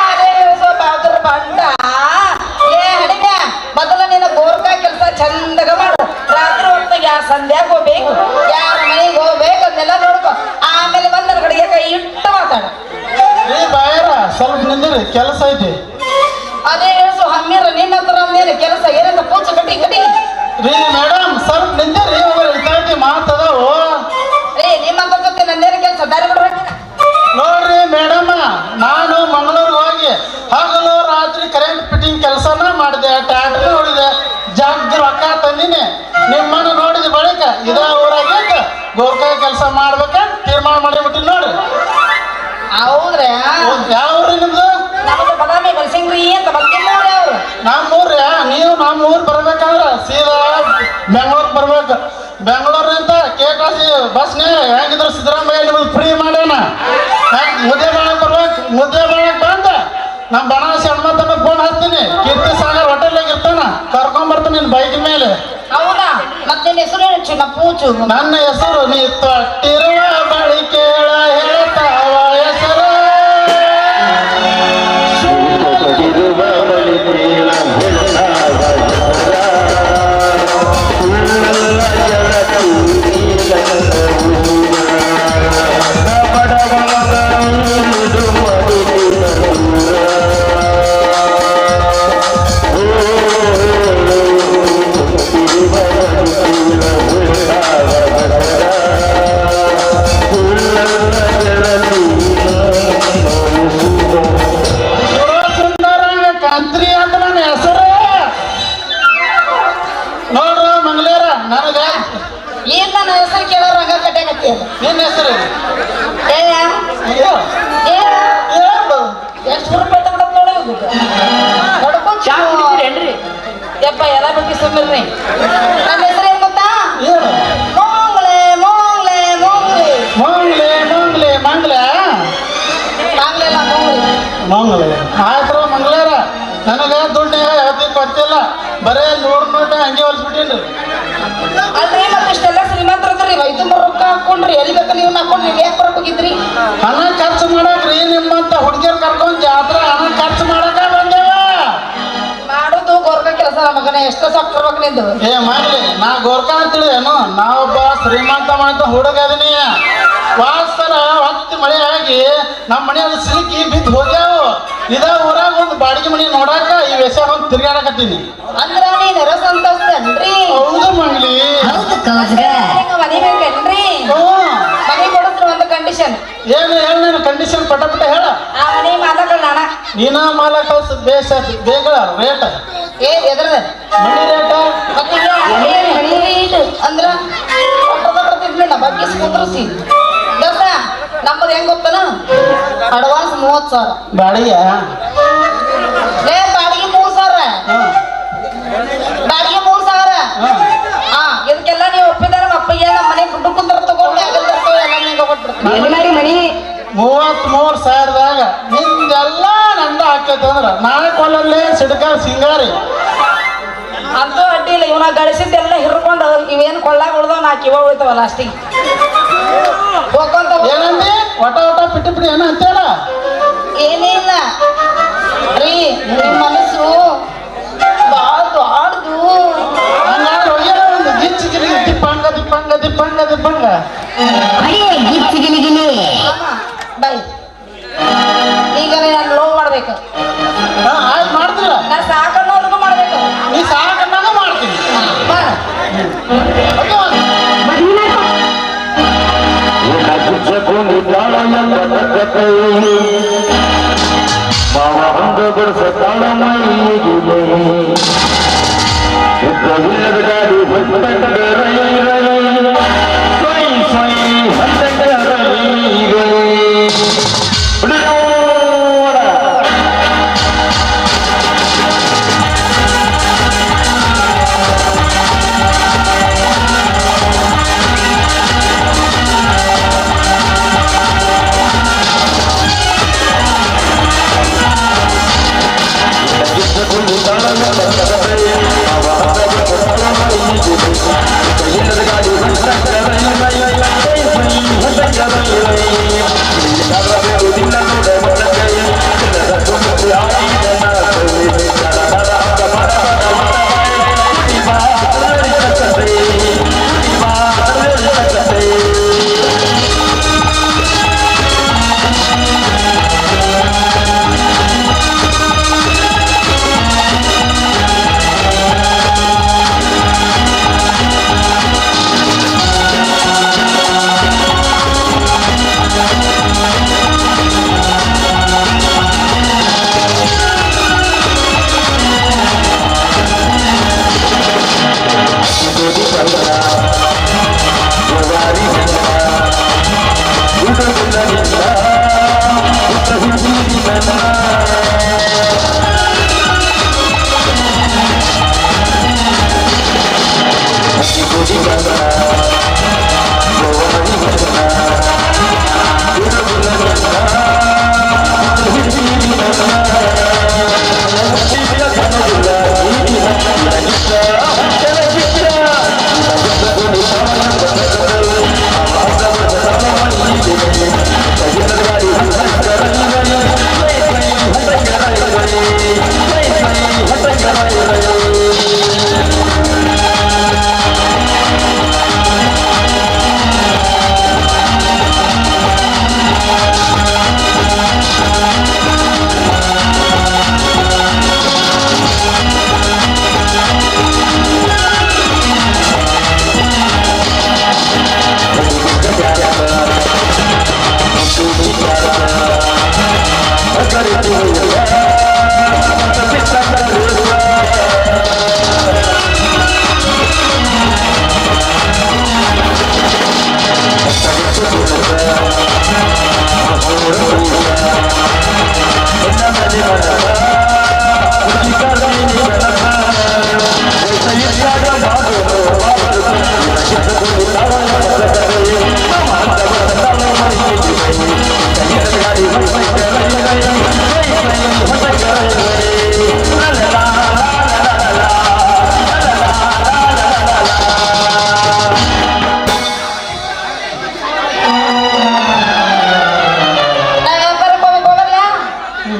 ಅರೆ ಇಳಿಸೋ ಬಾದ್ರ ಬಂಡ ಏ ಹಡಿಗ ಮೊದಲ ನಿನ್ನ ಗೋರ್ಕಾ ಕೆಲಸ ಚಂದಗ ಮಾಡು ರಾತ್ರಿ ಹೊತ್ತಿಗೆ ಯಾ ಸಂಧ್ಯಾಗ ಹೋಗ್ಬೇಕು ಯಾರ ಮನೆಗೆ ಹೋಗ್ಬೇಕು ಅದನ್ನೆಲ್ಲ ನೋಡ್ಕೊ ಆಮೇಲೆ ಬಂದ ಕಡೆಗೆ ಕೈ ಇಟ್ಟು ಮಾತಾಡ ರೀ ಬಾಯರ ಸ್ವಲ್ಪ ನಿಂದಿರಿ ಕೆಲಸ ಐತಿ ಅದೇ ಇಳಿಸು ಹಮ್ಮಿರ ನಿನ್ನ ಹತ್ರ ಅಂದೇನು ಕೆಲಸ ಏನಂತ ಪೂಜ ಕಟ್ಟಿ ಕಟ್ಟಿ ರೀ ಮೇಡಮ್ ಸ್ವಲ್ಪ ನಿಂದಿರಿ ಇತಾಟಿ ಮಾತದವು ಏ ನಿಮ್ಮಂತ ಜೊತೆ ನಂದೇನು ಕೆಲಸ ದಾರಿ ಬಿಡ್ರಿ ನೋಡ್ರಿ ಮೇಡಮ್ ನಾನು ಮಂಗಳೂರಿಗೆ ಹೋಗಿ ಹಗಲು ರಾತ್ರಿ ಕರೆಂಟ್ ಫಿಟ್ಟಿಂಗ್ ಕೆಲಸನ ಮಾಡಿದೆ ಟ್ಯಾಕ್ಟ್ರಿ ನೋಡಿದೆ ಜಗ್ ರೊಕ್ಕ ತಂದಿನಿ ನಿಮ್ಮನ್ನ ನೋಡಿದ ಬಳಿಕ ಇದ ಊರಾಗಿದ್ದ ಗೋರ್ಕಾಯಿ ಕೆಲಸ ಮಾಡ್ಬೇಕಂತ ತೀರ್ಮಾನ ಮಾಡಿಬಿಟ್ಟಿನಿ ನೋಡ್ರಿ ಹೌದ್ರಾ ಯಾವ ಊರ್ರಿ ನಿಮ್ದು ನಮ್ಮದು ಬದಾಮಿ ಬಲ್ಸಿಂಗ್ರಿ ಅಂತ ಬರ್ತಿಲ್ಲ ಅವ್ರು ನಮ್ಮೂರ್ರಿ ನೀವು ನಮ್ಮ ಊರ್ ಬರ್ಬೇಕಂದ್ರ ಸೀದಾ ಬೆಂಗಳೂರು ಬರ್ಬೇಕು ಬೆಂಗಳೂರಿಂದ KTC ಬಸ್ನ್ಯಾಗ ಹೆಂಗಿದ್ರು ಸಿದ್ದರಾಮಯ್ಯ ನಿಮ್ಗೆ ಫ್ರೀ ಮಾಡ್ಯಾನ ಮುದ್ದೆ ಮಾಡಕ್ ಬರ್ಬೇಕು ಮುದ್ದೆ ಮಾಡಕ್ ಬಂದ ನಮ್ಮ ಬನಾರಸಿ ಹನುಮಂತನ ಫೋನ್ ಹಚ್ತೀನಿ ಕೀರ್ತಿ ಸಾಗರ್ ಹೋಟೆಲ್ನಾಗ ಇರ್ತಾನ ಕರ್ಕೊಂಡ್ ಬರ್ತಾನೆ ನಿನ್ ಬೈಕ್ ಮೇಲೆ ಹೌದಾ ಮತ್ತೆ ನಿನ್ನ ಹೆಸರು ಹೇಳು ಚಿನ್ನ ಪೂಜು ನನ್ನ ಹೆಸರು ನೀ ತೊಟ್ಟಿರುವ ಬಳಿ ಕೇಳ ಹೇಳ್ತಾವ ಹೆಸರು ನಿನ್ನ ಹೆಸರು ಎಷ್ಟು ರೂಪಾಯಿ ತಗೊಂಡ್ ನೋಡಿ ಯಪ್ಪ ಎಲ್ಲ ಬಗ್ಗೆ ಸುಮ್ಮನೆ ನನ್ನ ಹೆಸರು ಏನ್ ಗೊತ್ತಾ ಮೋಂಗ್ಲೆ ಮೋಂಗ್ಲೆ ಮೋಂಗ್ಲೆ ಮಂಗ್ಲೆ ಮಂಗ್ಲೆ ಮಂಗ್ಲ ಮಾಂಗ್ಲೆ ಅಲ್ಲ ಮೋಂಗ್ಲೆ ಮಂಗ್ಲೆ ಆಯ್ತು ಮಂಗ್ಲಾರ ನನಗ ದುಡ್ಡು ಯಾವತ್ತಿಗೆ ಗೊತ್ತಿಲ್ಲ ಬರೇ 100 ನೋಟ ಹಂಗೆ ಹೊಲ್ಸ್ಬಿಟ್ಟೇನ್ರಿ ಅಲ್ರಿ ಮತ್ತೆ ಇಷ್ಟೆಲ್ಲ ಶ್ರೀಮಂತರದ್ರಿ ರೈತ ರೊಕ್ಕ ಹಾಕೊಂಡ್ರಿ ಎಲ್ಲಿ ಬೇಕು ನೀವು ಹಾಕೊಂಡ್ರಿ ಯಾಕೆ ಬರಕ್ ಹೋಗಿದ್ರಿ ಹಣ ಖರ್ಚು ಮಾಡಕ್ರಿ ನಿಮ್ಮಂತ ಹುಡುಗಿಯರ್ ಕರ್ಕೊಂಡ್ ಜಾತ್ರೆ ಹಣ ಖರ್ಚು ಮಾಡಕ ಬಂದೇವ ಮಾಡೋದು ಗೋರ್ಕ ಕೆಲಸ ಮಗನ ಎಷ್ಟು ಸಾಕ್ತಿರ್ಬೇಕು ನಿಂದು ಏ ಮಾಡ್ಲಿ ನಾ ಗೋರ್ಕಾ ಅಂತೇಳಿ ಏನು ನಾವೊಬ್ಬ ಶ್ರೀಮಂತ ಮಾಡಿದ ಹುಡುಗ ಅದೀನಿ ವಾಸರ ಹೊತ್ತು ಮಳೆ ಆಗಿ ನಮ್ಮ ಮನೆಯಲ್ಲಿ ಸಿಲುಕಿ ಬಿದ್ದು ಹೋಗ್ಯಾವು ಇದ ಊರಾಗ ಒಂದು ಬಾಡಿಗೆ ಮನೆ ನೋಡಾಕ ಈ ವೇಷ ಒಂದು ತಿರ್ಗಾಡಕತ್ತೀನಿ ಅಂದ್ರ ನೀನ್ ಸಂತೋಷನ್ರಿ ಹೌದು ಮಂಗ್ಲಿ ಮನೆ ಬೇಕೇನ್ರಿ ಮನೆ ಕೊಡಿಸ್ರಿ ಒಂದು ಕಂಡೀಷನ್ ಏನು ಹೇಳ ನೀನು ಕಂಡೀಷನ್ ಪಟ ಹೇಳ ಆ ಮನೆ ಮಾಲಕಳ ನಾನ ನೀನ ಮಾಲ ಕಳ್ಸ ಬೇಸ ಬೇಗ ರೇಟ್ ಏ ಎದ್ರದ ಮನಿ ರೇಟ ಮತ್ತೆ ಅಂದ್ರ ಬರ್ತಿದ್ವಿ ನಾ ಬಗ್ಗೆ ಕುಂದ್ರಸಿ ದೋಸ್ತ ನಮ್ಮದು ಹೆಂಗ್ ಗೊತ್ತನ ಅಡ್ವಾನ್ಸ್ 30,000 ಬಾಡಿಗೆ ಲೇ ಬಾಡಿಗೆ 3,000 ಬಾಡಿಗೆ 3,000 ಹಾ ಇದಕ್ಕೆಲ್ಲ ನೀವು ಒಪ್ಪಿದಾರ ನಮ್ಮ ಅಪ್ಪಗೆ ನಮ್ಮ ಮನೆ ದುಡ್ಡು ಕುಂದ್ರ ತಗೊಂಡು ಆಗಲ್ ತರ್ತೇವೆ ಎಲ್ಲ ನಿಂಗೆ ಕೊಟ್ಬಿಡ್ತೀನಿ ಮನಿ 33,000ದಾಗ ನಿಂದೆಲ್ಲ ನಂದ ಹಾಕೈತೆ ಅಂದ್ರ ನಾಳೆ ಕೊಳ್ಳಲ್ಲಿ ಸಿಡ್ಕ ಸಿಂಗಾರಿ ಅಂತೂ ಅಡ್ಡಿ ಇಲ್ಲ ಇವನ ಗಳಿಸಿದ್ದೆಲ್ಲ ಹಿರ್ಕೊಂಡು ಇವೇನು ಕೊಳ್ಳಾಗ ಉಳ್ದವ ನಾಲ್ಕು ಇವ ಉಳಿತಾವ ಲಾಸ್ಟಿಗೆ ಹೋಗ್ಕೊಂತ ಏನಂದಿ ಒಟ ಪಿಟ್ಟಿ ಪಿಡಿ ಏನ ಅಂತೇಳ ಏನಿಲ್ಲ ರೀ ನಿಮ್ಮ ಮನಸ್ಸು ಭಾಳ ದೊಡ್ಡದು ಹಂಗಾದ್ರೆ ಒಯ್ಯ ಒಂದು ಗಿಚ್ಚಿ ಗಿರಿ ದಿಪ್ಪಂಗ ದಿಪ್ಪಂಗ ದಿಪ್ಪಂಗ ದಿಪ್ಪಂಗ ಬೈ ಈಗ ನಾನು ಲೋ ಮಾಡ್ಬೇಕು ಆಯ್ತು ಮಾಡ್ತೀರ ನಾ ಸಾಕನ್ನೋರ್ಗು ಮಾಡ್ಬೇಕು ನೀ ಸಾಕನ್ನಾಗ ಮಾಡ್ತೀನಿ ಬಾ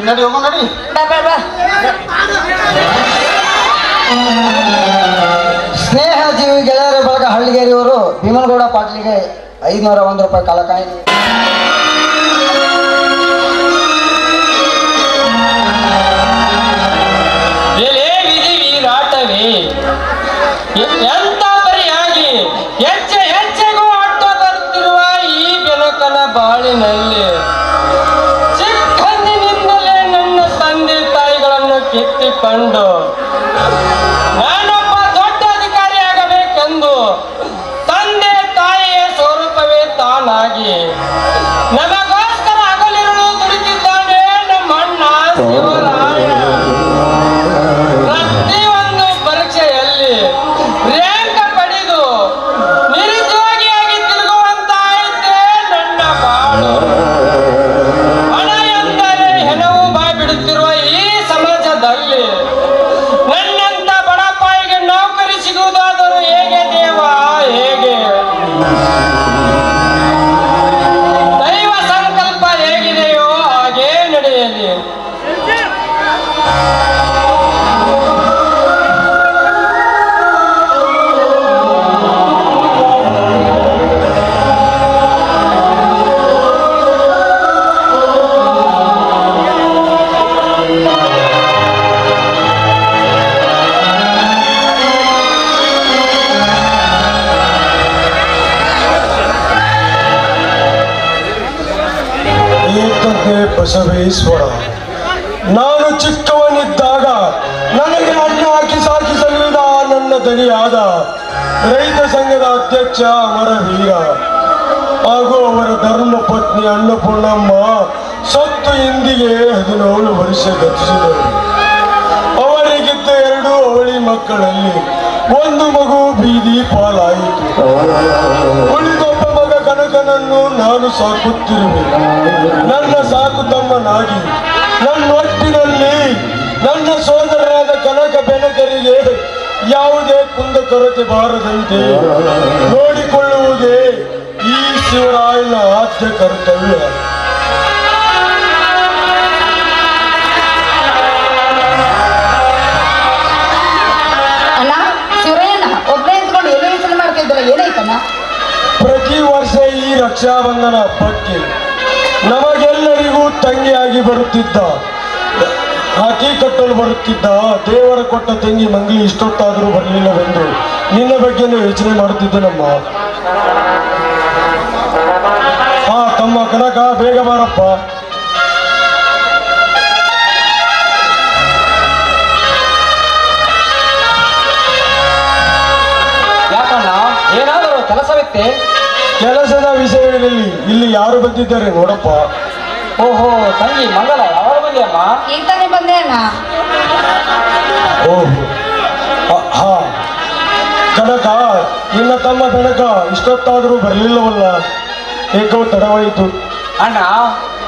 ನಡಿ ಹೋಗೋ ನಡಿ ಬಾ ಬಾ ಬಾ ಸ್ನೇಹ ಜೀವಿ ಗೆಳೆಯರ ಬಳಗ ಹಳ್ಳಿಗೇರಿಯವರು ಭೀಮನಗೌಡ ಪಾಟ್ಲಿಗೆ 501 ರೂಪಾಯಿ ಕಾಲಕಾಯಿ ಎಂತ ಬರಿಯಾಗಿ ಹೆಜ್ಜೆ ಹೆಜ್ಜೆಗೂ ಅಡ್ಡ ಬರುತ್ತಿರುವ ಈ ಬೆಳಕನ ಬಾಳಿನಲ್ಲಿ ಚಿಕ್ಕಂದಿನಿಂದಲೇ ನನ್ನ ತಂದೆ ತಾಯಿಗಳನ್ನು ಕಿತ್ತಿಕೊಂಡು ನಾನೊಬ್ಬ ದೊಡ್ಡ ಅಧಿಕಾರಿಯಾಗಬೇಕೆಂದು ತಂದೆ ತಾಯಿಯ ಸ್ವರೂಪವೇ ತಾನಾಗಿ ನಮ ಬಸವೇಶ್ವರ. ನಾನು ಚಿಕ್ಕವನಿದ್ದಾಗ ನನಗೆ ಅನ್ನ ಹಾಕಿ ಸಾಕಿ ಸಲುವಿದ ನನ್ನ ದನಿಯಾದ ರೈತ ಸಂಘದ ಅಧ್ಯಕ್ಷ ಅಮರವೀರ ಹಾಗೂ ಅವರ ಧರ್ಮ ಪತ್ನಿ ಅನ್ನಪೂರ್ಣಮ್ಮ ಸತ್ತು ಇಂದಿಗೆ 17 ವರ್ಷ ಗತಿಸಿದರು. ಅವರಿಗಿದ್ದ 2 ಅವಳಿ ಮಕ್ಕಳಲ್ಲಿ ಒಂದು ಮಗು ಬೀದಿ ಪಾಲಾಯಿತು. ಉಳಿದೊಬ್ಬ ಮಗ ಕನಕನನ್ನು ನಾನು ಸಾಕುತ್ತಿರುವೆ. ನನ್ನ ಸಾಕು ತಮ್ಮನಾಗಿ ನನ್ನೊಟ್ಟಿನಲ್ಲಿ ನನ್ನ ಸೋದರರಾದ ಕನಕ ಬೆನಕರಿಗೆ ಯಾವುದೇ ಕುಂದಕೊರತೆ ಬಾರದಂತೆ ನೋಡಿಕೊಳ್ಳುವುದೇ ಈ ಶಿವರಾಯನ ಆದ್ಯ ಕರ್ತವ್ಯ. ಅಣ್ಣ ಶಿವರಾಯಣ್ಣ ಒಬ್ಬನೇ ನಿಂತ್ಕೊಂಡು ಎಲ್ಲೋ ಯೋಚನೆ ಮಾಡ್ತಿದ್ದಲ್ಲ, ಏನಾಯ್ತಣ್ಣ? ಪ್ರತಿ ವರ್ಷ ಈ ರಕ್ಷಾಬಂಧನ ಹಬ್ಬಕ್ಕೆ ನಮಗೆಲ್ಲರಿಗೂ ತಂಗಿಯಾಗಿ ಬರುತ್ತಿದ್ದ, ರಾಖಿ ಕಟ್ಟಲು ಬರುತ್ತಿದ್ದ ದೇವರ ಕೊಟ್ಟ ತಂಗಿ ಮಂಗ್ಲಿ ಇಷ್ಟೊತ್ತಾದರೂ ಬರಲಿಲ್ಲವೆಂದು ನಿನ್ನ ಬಗ್ಗೆನೇ ಯೋಚನೆ ಮಾಡುತ್ತಿದ್ದೆನಮ್ಮ. ಹಾ ತಮ್ಮ ಕನಕ, ಬೇಗ ಬಾರಪ್ಪ. ಯಾಕಣ್ಣ, ಏನಾದರೂ ಕೆಲಸವಿತ್ತೆ? ಕೆಲಸದ ವಿಷಯದಲ್ಲಿ ಇಲ್ಲಿ ಯಾರು ಬಂದಿದ್ದಾರೆ ನೋಡಪ್ಪ. ಓಹೋ, ತಂಗಿ ಮಂಗಲ ಯಾವಾಗ ಬಂದಿಯಮ್ಮ? ಈಗ ತಾನೇ ಬಂದೆ ಅಣ್ಣ. ಓಹೋ, ಹಾ ಕನಕ, ನಿನ್ನ ತಮ್ಮ ಕನಕ ಇಷ್ಟೊತ್ತಾದರೂ ಬರಲಿಲ್ಲವಲ್ಲ, ಏಕೋ ತಡವಾಯಿತು. ಅಣ್ಣ,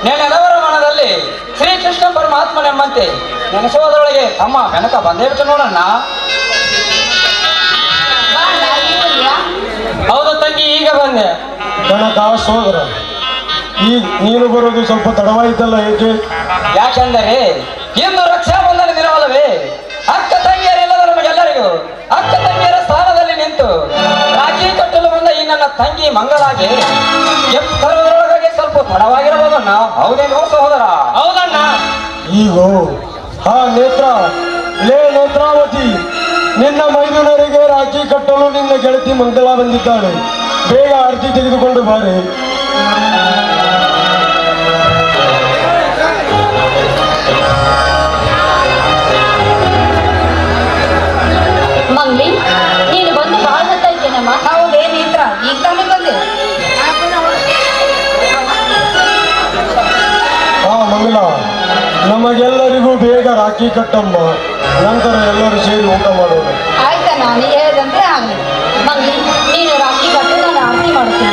ನೆನೆದವರ ಮನದಲ್ಲಿ ಶ್ರೀಕೃಷ್ಣ ಪರಮಾತ್ಮನೆಂಬಂತೆ ನೆನೆಸುವುದರೊಳಗೆ ತಮ್ಮ ಬೆನಕ ಬಂದೇ ಬಿಟ್ಟು ನೋಡಣ್ಣ. ಬಾ ಅಣ್ಣ, ಈಗ ಬಂದ್ಯಾ? ಹೌದು ತಂಗಿ, ಈಗ ಬಂದೆ. ಕನಕ ಸೋದರ, ಈಗ ನೀನು ಬರೋದು ಸ್ವಲ್ಪ ತಡವಾಯಿತಲ್ಲ, ಏಕೆ? ಯಾಕೆಂದರೆ ಇಂದು ರಕ್ಷಾಬಂಧನ ದಿನವಲ್ಲವೇ? ಅಕ್ಕ ತಂಗಿಯರಿಲ್ಲದ ನಮಗೆಲ್ಲರಿಗೂ ಅಕ್ಕ ತಂಗಿಯರ ಸ್ಥಾನದಲ್ಲಿ ನಿಂತು ರಾಖಿ ಕಟ್ಟಲು ಬಂದ ಈ ನನ್ನ ತಂಗಿ ಮಂಗಳಾಗಿ ಎತ್ತರದೊಳಗೆ ಸ್ವಲ್ಪ ತಡವಾಗಿರಬಹುದಣ್ಣ. ಹೌದೇನೋ ಸಹೋದರ? ಹೌದಣ್ಣ. ಈಗೋ ಹಾ ನೇತ್ರ, ಲೇ ನೇತ್ರಾವತಿ, ನಿನ್ನ ಮೈದುನರಿಗೆ ರಾಖಿ ಕಟ್ಟಲು ನಿನ್ನ ಗೆಳತಿ ಮಂಗಳ ಬಂದಿದ್ದಾಳೆ. ಬೇಗ ಆರತಿ ತೆಗೆದುಕೊಂಡು ಬಾರೆ. ಮಂಗ್ಲಿ, ನೀನು ಬಂದು ಬಹಳ ಹೊತ್ತಾಯ್ತೇನಮ್ಮ? ಹೌದೇ ನೇತ್ರ, ಈಗ ತಾನೇ ಬಂದೆ. ಹಾ ಮಂಗಳ, ನಮಗೆಲ್ಲರಿಗೂ ಬೇಗ ರಾಖಿ ಕಟ್ಟಮ್ಮ, ನಂತರ ಎಲ್ಲರೂ ಸೇರಿ ಊಟ ಮಾಡೋಣ. ಆಯ್ತಣ್ಣ, ನೀ ಹೇಳಿದಂತೆ ಆಗಲಿ. ಮಂಗ್ಲಿ, ನೀನು ರಾಖಿ ಕಟ್ಟು, ನಾನು ಆರತಿ ಮಾಡ್ತೀನಿ.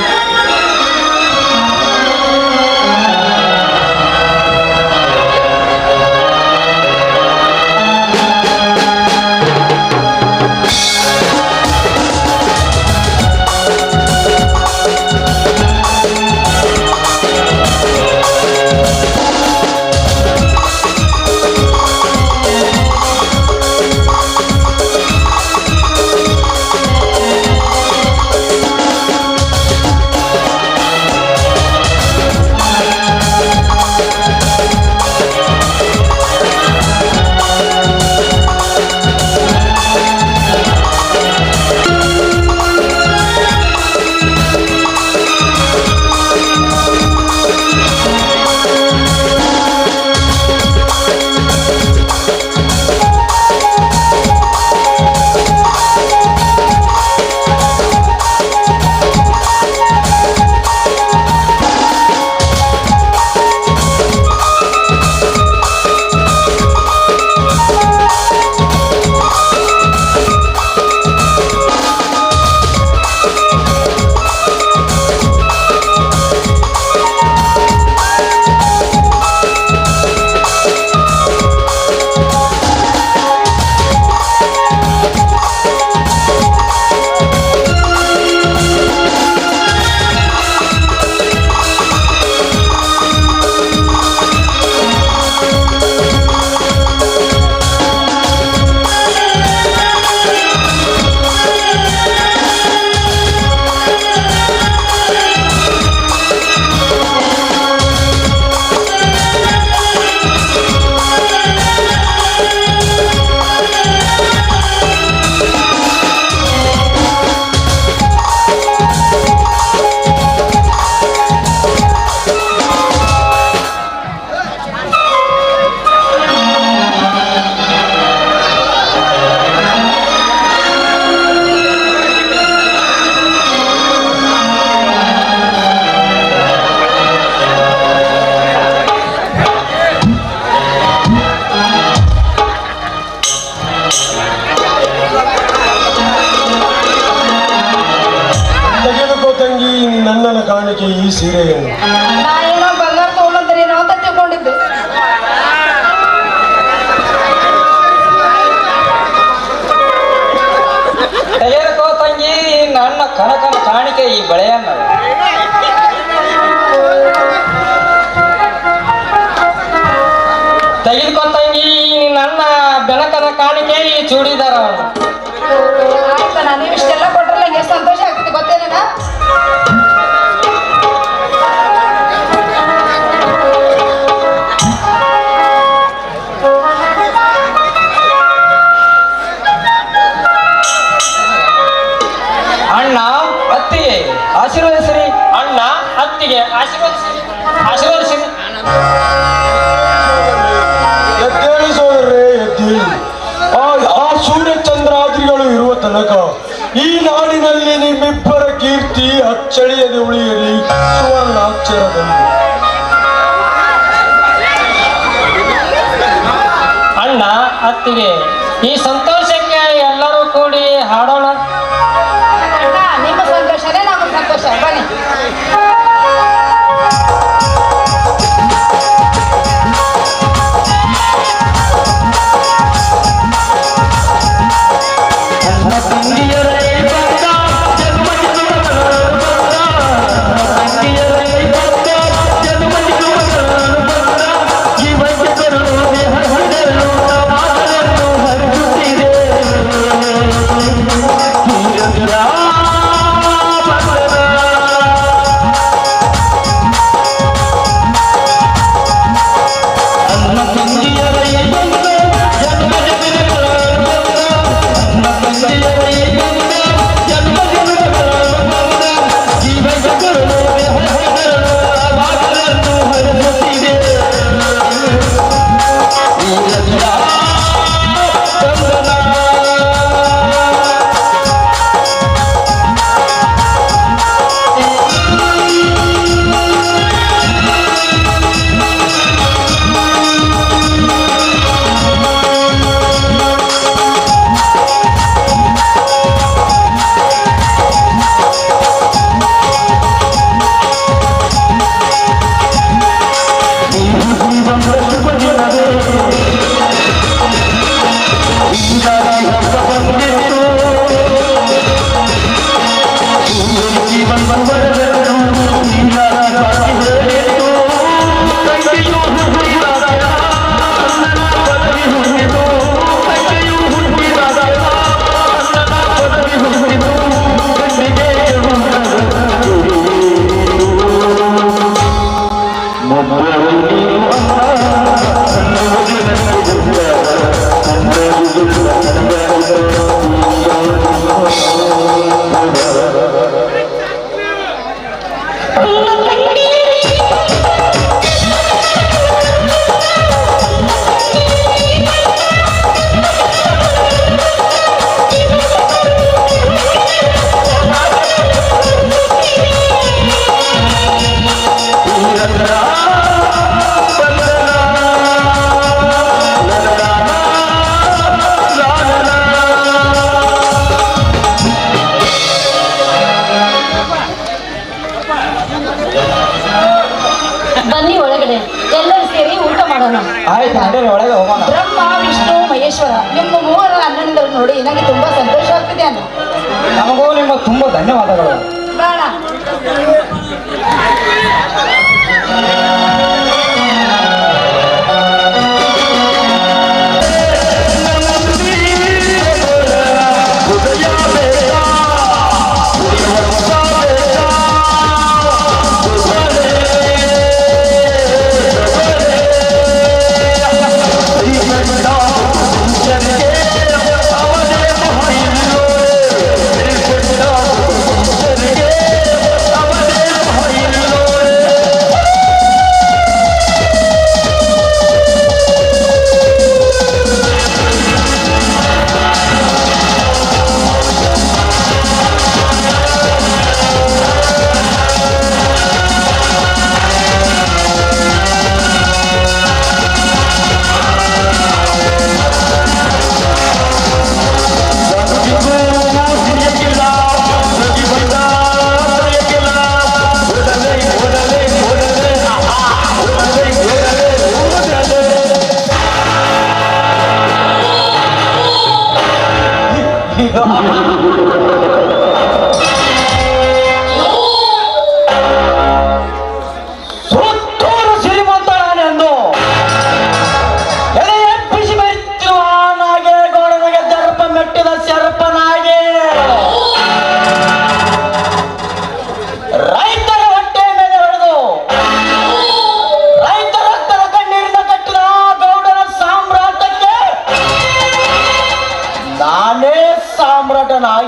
ತೆಗೆದುಕೊ ತಂಗಿ ನನ್ನ ಬೆನಕನ ಕಾಣಿಕೆ ಈ ಚೂಡಿದಾರ. ಆಯ್ತಣ್ಣ, ನೀವು ಇಷ್ಟೆಲ್ಲ ಕೊಟ್ರಲ್ಲ ನಂಗೆ ಎಷ್ಟು ಸಂತೋಷ ಆಗ್ತದೆ ಗೊತ್ತೇನ. ಅಣ್ಣ ಅತ್ತಿಗೆ ಆಶೀರ್ವದಿಸಿರಿ. ಅಣ್ಣ ಅತ್ತಿಗೆ ಆಶೀರ್ವದಿಸಿರಿ. ಎದ್ದೇಳಿ ಸೋದರೇ, ಎದ್ದೇಳಿ. ಆ ಸೂರ್ಯಚಂದ್ರಾದ್ರಿಗಳು ಇರುವ ತನಕ ಈ ನಾಡಿನಲ್ಲಿ ನಿಮ್ಮಿಬ್ಬರ ಕೀರ್ತಿ ಅಚ್ಚಳಿಯದೆ ಉಳಿಯಲಿ ಸುವರ್ಣಾಕ್ಷರದಲ್ಲಿ. ಅಣ್ಣ ಅತ್ತಿಗೆ ಈ ಸಂತೋಷಕ್ಕೆ ಎಲ್ಲರೂ ಕೂಡಿ ಹಾಡೋಣ. ಅಣ್ಣ, ನಿಮ್ಮ ಸಂತೋಷನೇ ನಮ್ಮ ಸಂತೋಷ. ಬನ್ನಿ. ಬನ್ನಿ ಒಳಗಡೆ ಎಲ್ಲರೂ ಸೇರಿ ಊಟ ಮಾಡೋಣ. ಆಯ್ತು ನಡೀರಿ, ಒಳಗೆ ಹೋಗೋಣ. ಬ್ರಹ್ಮ ವಿಷ್ಣು ಮಹೇಶ್ವರ ನಿಮ್ಮ ಮೂವರ ಅಣ್ಣನಿಂದ ನೋಡಿ ನನಗೆ ತುಂಬಾ ಸಂತೋಷ ಆಗ್ತಿದೆ ಅಣ್ಣ. ನಮಗೂ ನಿಮ್ಮ ತುಂಬ ಧನ್ಯವಾದಗಳು. ಬೇಡ ಸುತ್ತೂರು ಶ್ರೀಮಂತಳೆಂದು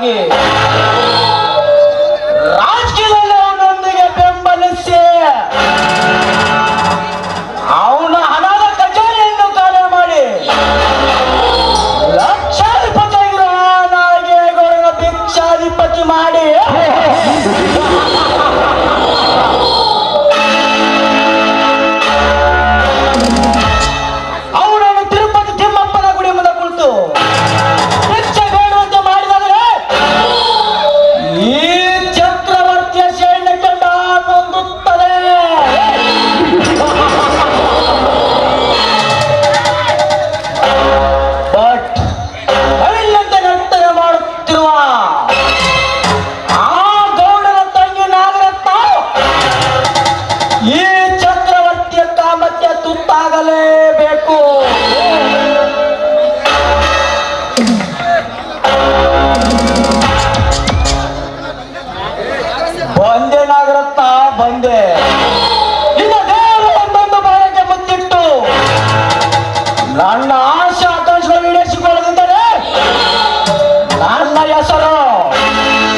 ಸಲುವಾಗಿ ರಾಜಕೀಯದಲ್ಲಿ ಅವನೊಂದಿಗೆ ಬೆಂಬಲಿಸಿ ಅವನ ಹಣದ ಖಜಾನೆಯನ್ನು ಖಾಲಿ ಮಾಡಿ ಲಕ್ಷಾಧಿಪತಿ ನಾಳೆಗೆ ಗೌರವ ಭಿಕ್ಷಾಧಿಪತಿ ಮಾಡಿ ಅವನನ್ನು ತಿರುಪತಿ ತಿಮ್ಮಪ್ಪನ ಗುಡಿ ಮುಂದೆ ಕುಳಿತು ಭಿಕ್ಷೆ ಬೇಡುವಂತೆ ಮಾಡಿದರೆ ಈ ಚಕ್ರವರ್ತಿಯ ಸೇನೆ ಕಂಡ ನೊಂದುತ್ತದೆ. ಬಟ್ ಅವಿಲ್ಲಂತೆ ನರ್ತನೆ ಮಾಡುತ್ತಿರುವ ಆ ಗೌಡನ ತಂಗಿ ನಾಗರತ್ನ ಈ ಚಕ್ರವರ್ತಿಯ ಕಾಮಕ್ಕೆ ತುತ್ತಾಗಲೇಬೇಕು. ಬಂದೆ ನಾಗರತ್ನ ಬಂದೆ. ನಿನ್ನ ದೇವರು ಒಂದೊಂದು ಬಾಯಕ್ಕೆ ಮುತ್ತಿಟ್ಟು ನನ್ನ ಆಶೆ ಆಕಾಂಕ್ಷೆಗಳು ಈಡೇರಿಸಿಕೊಳ್ಳದಿದ್ದರೆ ನನ್ನ ಹೆಸರು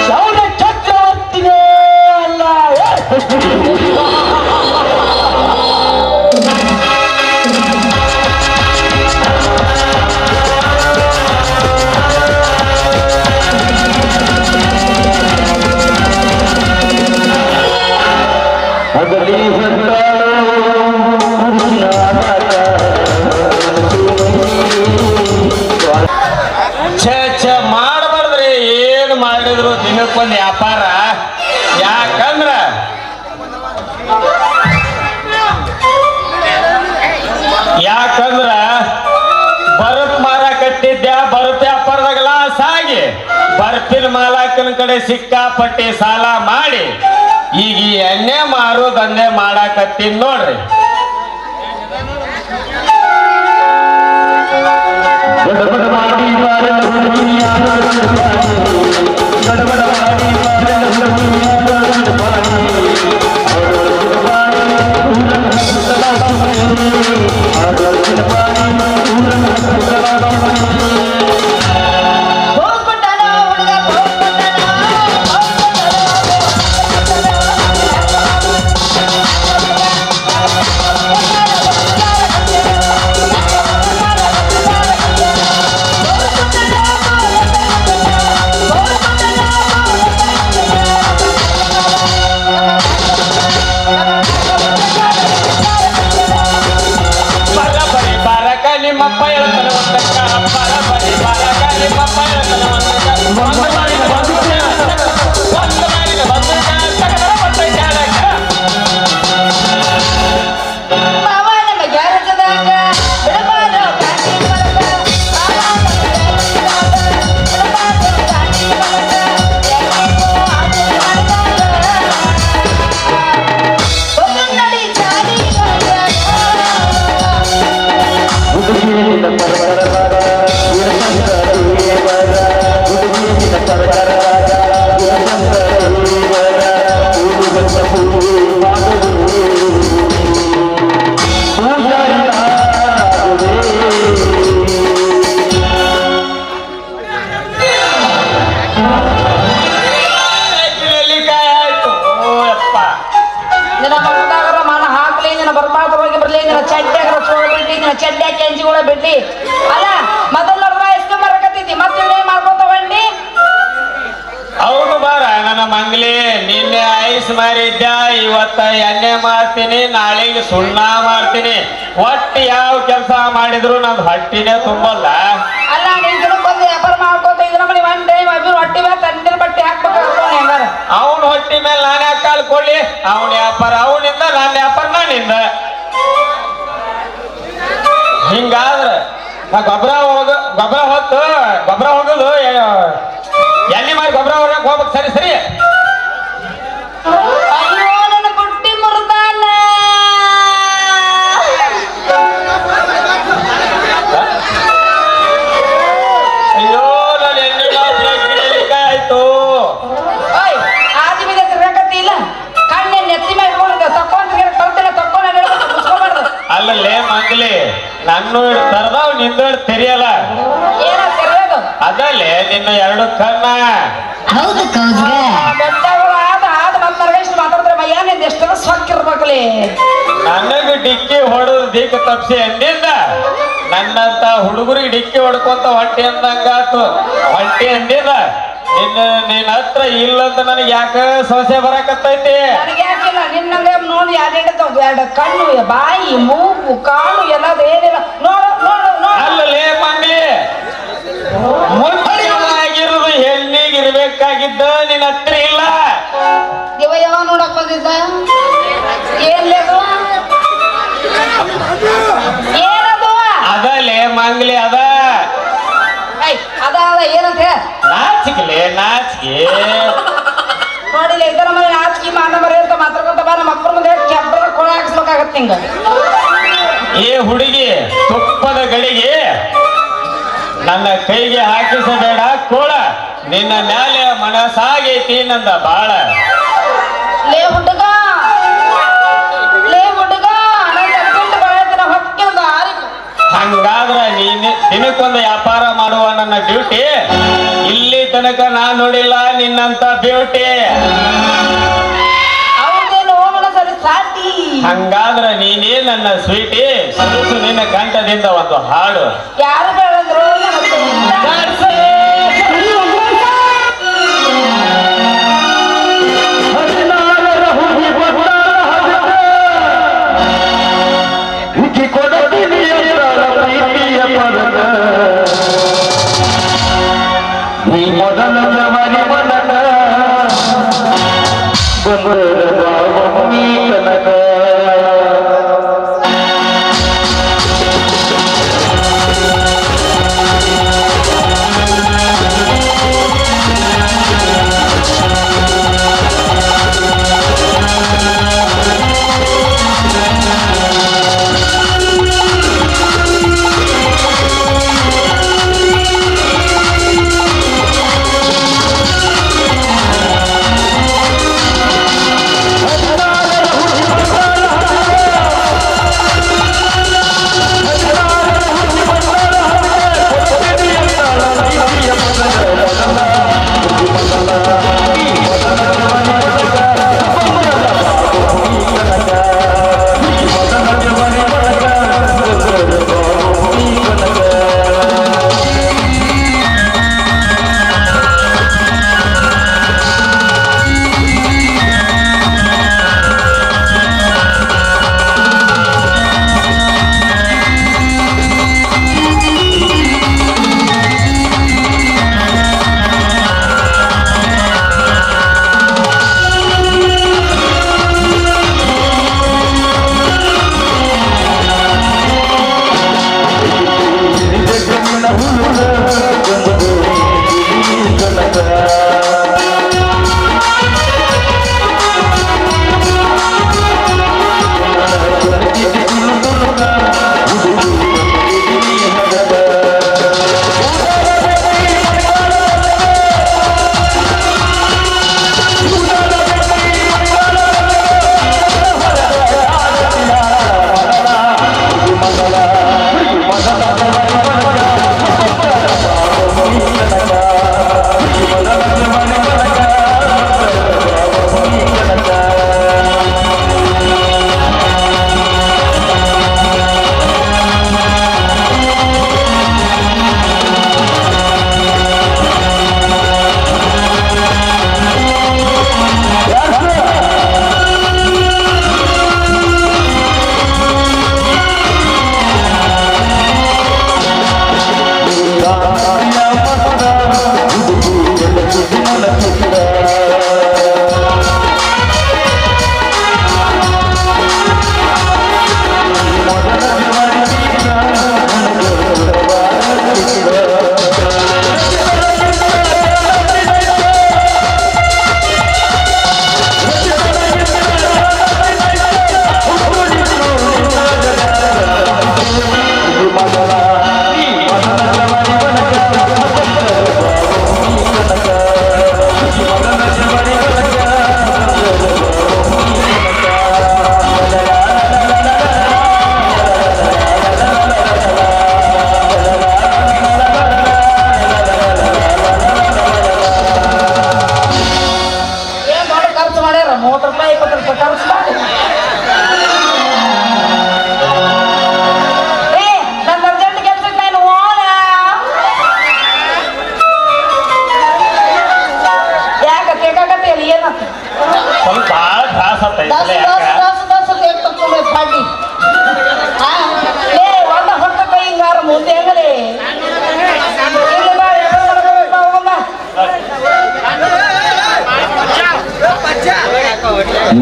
ಶೌರ್ಯ ಚಕ್ರವರ್ತಿನೇ ಅಲ್ಲ. ಛೇ ಮಾಡಬಾರ್ದ್ರಿ. ಏನು ಮಾಡಿದ್ರು ದಿನಕ್ಕೊಂದು ವ್ಯಾಪಾರ. ಯಾಕಂದ್ರ ಬರತ್ ಮಾರ ಕಟ್ಟಿದ್ದ ಬರತ್ ವ್ಯಾಪಾರದಾಗ ಲಾಸ್ ಆಗಿ ಬರ್ತಿನ ಮಾಲಕನ ಕಡೆ ಸಿಕ್ಕಾಪಟ್ಟಿ ಸಾಲ ಮಾಡಿ ಈಗ ಈ ಎಣ್ಣೆ ಮಾರು ದಂಧೆ ಮಾಡಾಕತ್ತೀನಿ ನೋಡ್ರಿ. ನಿಮ್ಮಪ್ಪ ಹೇಳ್ತಾನೆ ಒಂದಕ್ಕ ಬರಬರಿ ಬರಕ ನಿಮ್ಮಪ್ಪ ಹೇಳ್ತಾನೆ ಒಂದಕ್ಕ ಒಂದು ಮಾಡಿದ ಸಕಲ ಬಟ್ಟ ಜಾಲಕ್ಕ ಮಾವ ನಮ್ಮ ಗ್ಯಾರೇಜದಾಗ ಬಿಡಬಾರ್ದು ಗಾಡಿ ಬಳಕ. ಚಡ್ಡ ಕೆಂಜಿಗಳ ಬಿಡ್ಲಿ ಅಲ್ಲ ಮೊದಲ ಎಷ್ಟು ಮರಕತ್ತಿದ್ದಿ ಮತ್ತೆ ಮಾಡ್ಕೋತವಂಡಿ. ಹೌದು ಬಾರ ನನ್ನ ಮಂಗ್ಲಿ. ನಿನ್ನೆ ಐಸ್ ಮಾರಿದ್ದ, ಇವತ್ತ ಎಣ್ಣೆ ಮಾಡ್ತೀನಿ, ನಾಳೆಗೆ ಸುಣ್ಣ ಮಾಡ್ತೀನಿ. ಒಟ್ಟು ಯಾವ ಕೆಲಸ ಮಾಡಿದ್ರು ನಮ್ದು ಹೊಟ್ಟಿನೇ ತುಂಬಲ್ಲ. ಅಲ್ಲ ನೀನ್ ದಿನಕ್ಕೊಂದು ವ್ಯಾಪಾರ ಮಾಡ್ಕೋತ ಇದ್ರ ಮನೆ ಒನ್ ಟೈಮ್ ಅಭಿರ್ ಹೊಟ್ಟಿ ಮೇಲೆ ತಂದಿನ ಬಟ್ಟೆ ಹಾಕ್ಬೇಕು ಹೆಂಗಾರ. ಅವನ ಹೊಟ್ಟಿ ಮೇಲೆ ನಾನೇ ಕಾಲ್ ಕೊಡ್ಲಿ. ಅವನ ವ್ಯಾಪಾರ ಅವನಿಂದ, ನನ್ನ ವ್ಯಾಪಾರ ನಾನಿಂದ. ಹಿಂಗಾದ್ರ ಗೊಬ್ಬರ ಹೋಗುದು ಎಣ್ಣೆ ಮಾಡಿ ಗೊಬ್ಬರ ಹೊರಕ್ ಹೋಗ್ಬೇಕು. ಸರಿ ಸರಿ. ಅಯ್ಯೋ ನನ್ನ ಬುಟ್ಟಿ ಮುರಿದಾನ. ಅಯ್ಯೋ ನಾನು ಎಣ್ಣೆ ಆಯ್ತು. ಆದಿ మీద ತಿರ್ಗಾಕತ್ತಿ ಇಲ್ಲ ಕಣ್ಣೆ ನೆತ್ತಿ ಮೇಲೆ ಇಟ್ಕೊಂಡು ತಕ್ಕೊಂಡ್ ಕಲ್ತಿನ ತಕ್ಕೊಂಡ್ ಮುಚ್ಕೋಬಾರ್ದು. ಅಲ್ಲಲ್ಲೇ ಮಂಗ್ಲಿ, ನನ್ನ ತರದಾವ್ ನಿಂದ ತೆರಿಯಲ್ಲ. ಏನ ತೆರೆಯೋದು? ಅದ ಅದಲ್ಲೇ ನಿನ್ನ ಎರಡು ಕಣ್ಣ ಹೌದು ಕೌಜ್ಗ ಬೆಟ್ಟಗಳು ಆದ ಮತ್ತೆ ಎಷ್ಟು ಮಾತಾಡಿದ್ರೆ ಮಯ್ಯ ನಿಂದ ಎಷ್ಟೆಲ್ಲ ಸೊಕ್ಕಿರ್ಬೇಕಲ್ಲಿ. ನನಗ ಡಿಕ್ಕಿ ಹೊಡೆದು ದೀಕ ತಪ್ಸಿ ಅಂದಿಂದ ನನ್ನಂತ ಹುಡುಗರಿಗೆ ಡಿಕ್ಕಿ ಹೊಡ್ಕೊಂತ ಹೊಟ್ಟೆ ಅಂದಂಗಾತು. ಹೊಟ್ಟೆ ಅಂದಿಲ್ಲ ನಿನ್ನ ಹತ್ರ ಇಲ್ಲಂತ ನನಗೆ ಯಾಕ ಸಮಸ್ಯೆ ಬರಾಕತ್ತೈತಿ. ನನಗೆ ಯಾಕಿಲ್ಲ ನಿನ್ನಂಗೆ ನೋಡಿ ಎರಡು ಕಣ್ಣು ಬಾಯಿ ಮೂಗು ಕಾಲು ಎಲ್ಲದ ಏನಿಲ್ಲ. ನೋಡು ನೋಡು ನೋಡು ಅಲ್ಲಲೇ ಮಂಗ್ಲಿ ಮುಖ್ಯವಾಗಿರುವುದು ಹೆಣ್ಣಿಗಿರ್ಬೇಕಾಗಿದ್ದ ನಿನ್ನ ಹತ್ರ ಇಲ್ಲ. ಇವ ಯಾವ ನೋಡಕ್ ಬಂದಿದ್ದ ಏನ್ಲೇದು ಏನದು ಅದಲೇ ಮಂಗ್ಲಿ ಅದ ಅದ ಏನಂತ ಹೇಳ ನಾಚಿಕೆಲೆ ನಾಚಿಕೆ ನೋಡಿಲ್ಲ ಇದರ ಮನೆ ನಾಚಿಕೆ ಮಾನ ಮರಿ ಅಂತ ಮಾತಾಡ್ಕೊಂತ ಬಾ ನಮ್ಮ ಅಪ್ಪರ ಮುಂದೆ ಕೆಬ್ಬರ ಕೊಳ ಹಾಕ್ಸ್ಬೇಕಾಗತ್ತೆ ಹಿಂಗ. ಈ ಹುಡುಗಿ ತುಪ್ಪದ ಗಡಿಗೆ ನನ್ನ ಕೈಗೆ ಹಾಕಿಸಬೇಡ ಕೋಳ, ನಿನ್ನ ಮ್ಯಾಲೆ ಮನಸ್ಸಾಗೈತಿ ನಂದ ಬಾಳ. ಲೇ ಹುಡುಗ ನನ್ನ ಅರ್ಜೆಂಟ್ ಬರತ್ತಿನ ಹೊಕ್ಕಿಂದ ಆರಿಕು. ಹಂಗಾದ್ರ ನೀನು ದಿನಕ್ಕೊಂದು ವ್ಯಾಪಾರ ಮಾಡುವ ನನ್ನ ಡ್ಯೂಟಿ ಇಲ್ಲಿ ತನಕ ನಾ ನೋಡಿಲ್ಲ ನಿನ್ನಂತ ಬ್ಯೂಟಿ. ಹೌದೇನು ಹೋಗೋಣ ಸರಿ ಸಾಟಿ. ಹಂಗಾದ್ರ ನೀನೇ ನನ್ನ ಸ್ವೀಟಿ, ಸರಸು ನಿನ್ನ ಕಂಠದಿಂದ ಒಂದು ಹಾಡು. ಯಾರು ಬೇಡಂದ್ರು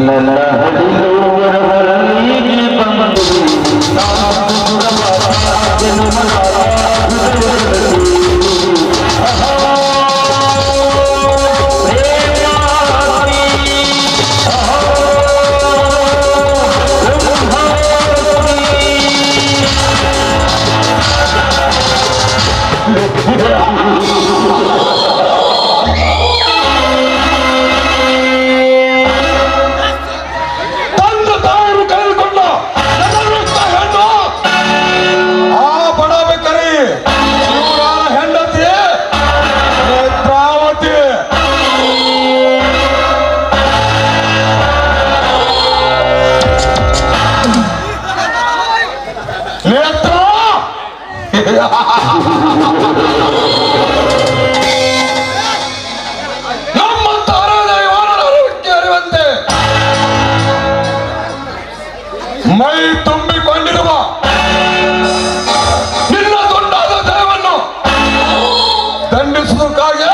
ನನ್ನ ಹಡಿಲುವರವರಲ್ಲಿಗೆ ಬಂದು ಮೈ ತುಂಬಿಕೊಂಡಿರುವ ನಿನ್ನ ದುಂಡಾದ ದೇಹವನ್ನು ದಂಡಿಸುವುದಕ್ಕಾಗಿ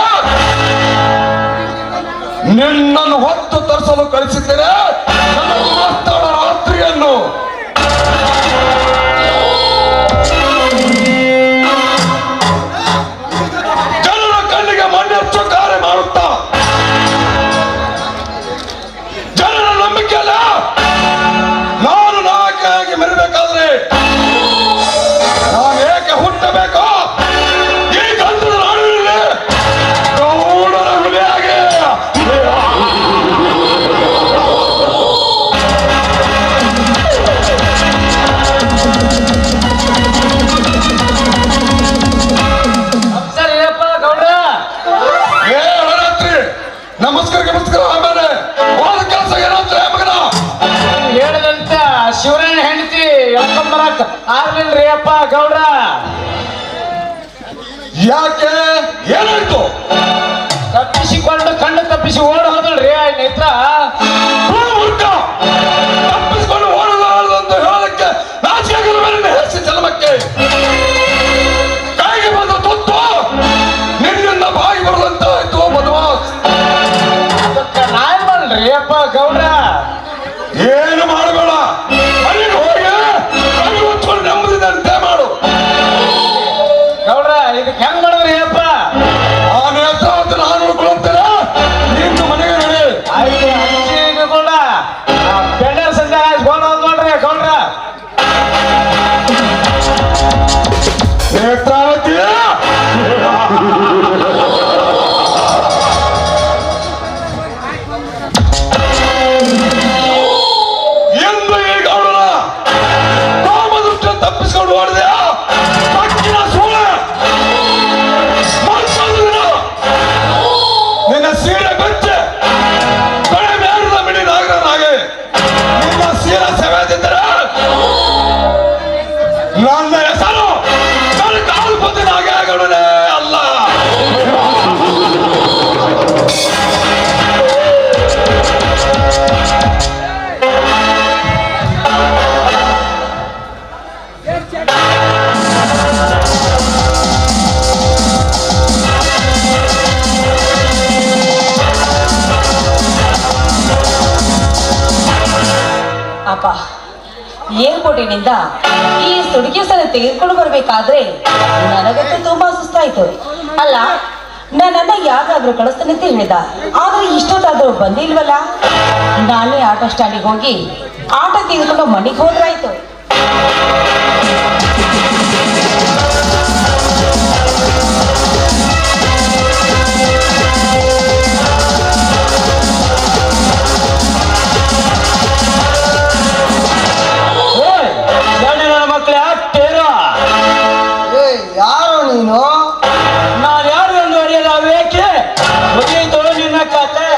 ನಿನ್ನನ್ನು ಹೊತ್ತು ತರಿಸಲು ಕಳಿಸಿದ್ದೇನೆ. ನನ್ನ ರಾತ್ರಿಯನ್ನು ಜನರ ಕಣ್ಣಿಗೆ ಮಣ್ಣೆಚ್ಚು ಕಾರ್ಯ ಮಾಡುತ್ತಾ ಜನರ ನಂಬಿಕೆಯಲ್ಲ ನಾನು ನಾಯಕಿಯಾಗಿ ಮೆರಬೇಕಾದ್ರೆ ನಾನು ಏಕೆ ಹುಟ್ಟಬೇಕು? ಈ ಗಂಧದ ನಾಡಿನಲ್ಲಿ ಗೌಡರ ಹುಲಿಯಾಗಿ ಸರಿಯಪ್ಪ ಗೌಡ. ರಾತ್ರಿ ನಮಸ್ಕಾರ ಆಮೇಲೆ ಹೋದ ಕೆಲಸ ಏನಂತ ಮಗನ ಹೇಳಿದಂತ ಶಿವರಾಯನ ಹೆಂಡತಿ ಎಳ್ಕೊಂಬರಕ್ ಆಗ್ಲಿಲ್ರಿ ಅಪ್ಪ ಗೌಡ. ಯಾಕೆ ಏನಾಯ್ತು? ತಪ್ಪಿಸಿಕೊಂಡು ಕಣ್ಣು ತಪ್ಪಿಸಿ ಓಡ್ ಹೋದಲ್ರಿ ಆ ನೇತ್ರ. ತಪ್ಪಿಸಿಕೊಂಡು ಓಡಲಾರದು ಅಂತ ಹೇಳೋದಕ್ಕೆ ನಾಚಿಕೆ ಹೆಚ್ಚು ಜನ್ಮಕ್ಕೆ ಕೈಗೆ ಬಂದ ತುತ್ತು ನಿನ್ನಿಂದ ಬಾಗಿ ಬರದಂತ ಆಯ್ತು ಬದಮಾಸ್. ಅದಕ್ಕೆ ನಾನ್ ಮಾಡ್ರಿ ಅಪ್ಪ ಗೌಡ. ಏನು ಮಾಡಬೇಡ, ಅಲ್ಲಿಗೆ ಹೋಗಿ ಕಣ್ಣು ಹೊತ್ಕೊಂಡು ನೆಮ್ಮದಿದಂತೆ ಮಾಡು. ಗೌಡ್ರ ಇದಕ್ಕೆ ಹೆಂಗ್ ಮಾಡಿದ್ರಿ ಅಪ್ಪ? ಆ ನೇತ್ರಾವತಿ ನಾನು ನೋಡ್ಕೊಳ್ತೇನೆ, ನಿನ್ನ ಮನೆಗೆ ನಡಿ. ಆಯ್ತು ಅಜ್ಜಿಗೂ ಕೂಡ ಬೆಂಡರ್ ಸಂಜೆ ಗೋಡ ನೋಡ್ರಿ ಗೌಡ್ರ. ನೇತ್ರಾವತಿ ಎಂದು ಈಗ ಅವಳ ಕಾಮದೃಷ್ಟ ತಪ್ಪಿಸಿಕೊಂಡು ಓಡಿದೆ. ಪಕ್ಕಿನ ಸೂಳೆ ನಿನ್ನ ಸೀರೆ ಬೆಚ್ಚೆ ಬೆಳೆ ಮೇರಿದ ಮಿಡಿ ನಾಗರನಾಗೆ ನಿನ್ನ ಸೀರೆ ಸೆವೆದಿದ್ದರೆ ನನ್ನ ಹೆಸರು ನನ್ನ ಕಾಲು ಬುದ್ಧಿ ನಾಗೇಗೌಡನೇ ಅಲ್ಲ. ಅಪ್ಪ ಏರ್ಪೋರ್ಟಿನಿಂದ ಈ ಸುಡುಕೇಸನ್ನು ತೆಗೆದುಕೊಂಡು ಬರ್ಬೇಕಾದ್ರೆ ನನಗಂತೂ ತುಂಬಾ ಸುಸ್ತಾಯ್ತು. ಅಲ್ಲ, ನನ್ನನ್ನ ಯಾಕಾದ್ರೂ ಕಳಿಸ್ತಾನೆ ಅಂತ ಹೇಳಿದ, ಆದ್ರೆ ಇಷ್ಟೊತ್ತಾದ್ರೂ ಬಂದಿಲ್ವಲ್ಲ. ನಾನೇ ಆಟೋ ಸ್ಟ್ಯಾಂಡಿಗೆ ಹೋಗಿ ಆಟೋ ತೆಗೆದುಕೊಂಡು ಮನೆಗೆ ಹೋದ್ರಾಯ್ತು. ನನ್ನ ಮಕ್ಳು ಯಾಕೇನೋ ಯಾರು ನೀನು? ನಾನು ಯಾರು ಎಂದು ಅರಿಯಲ್ಲ. ಬೇಕೆ ಮುಗಿಯಿತು ನಿನ್ನ ಕತೆ.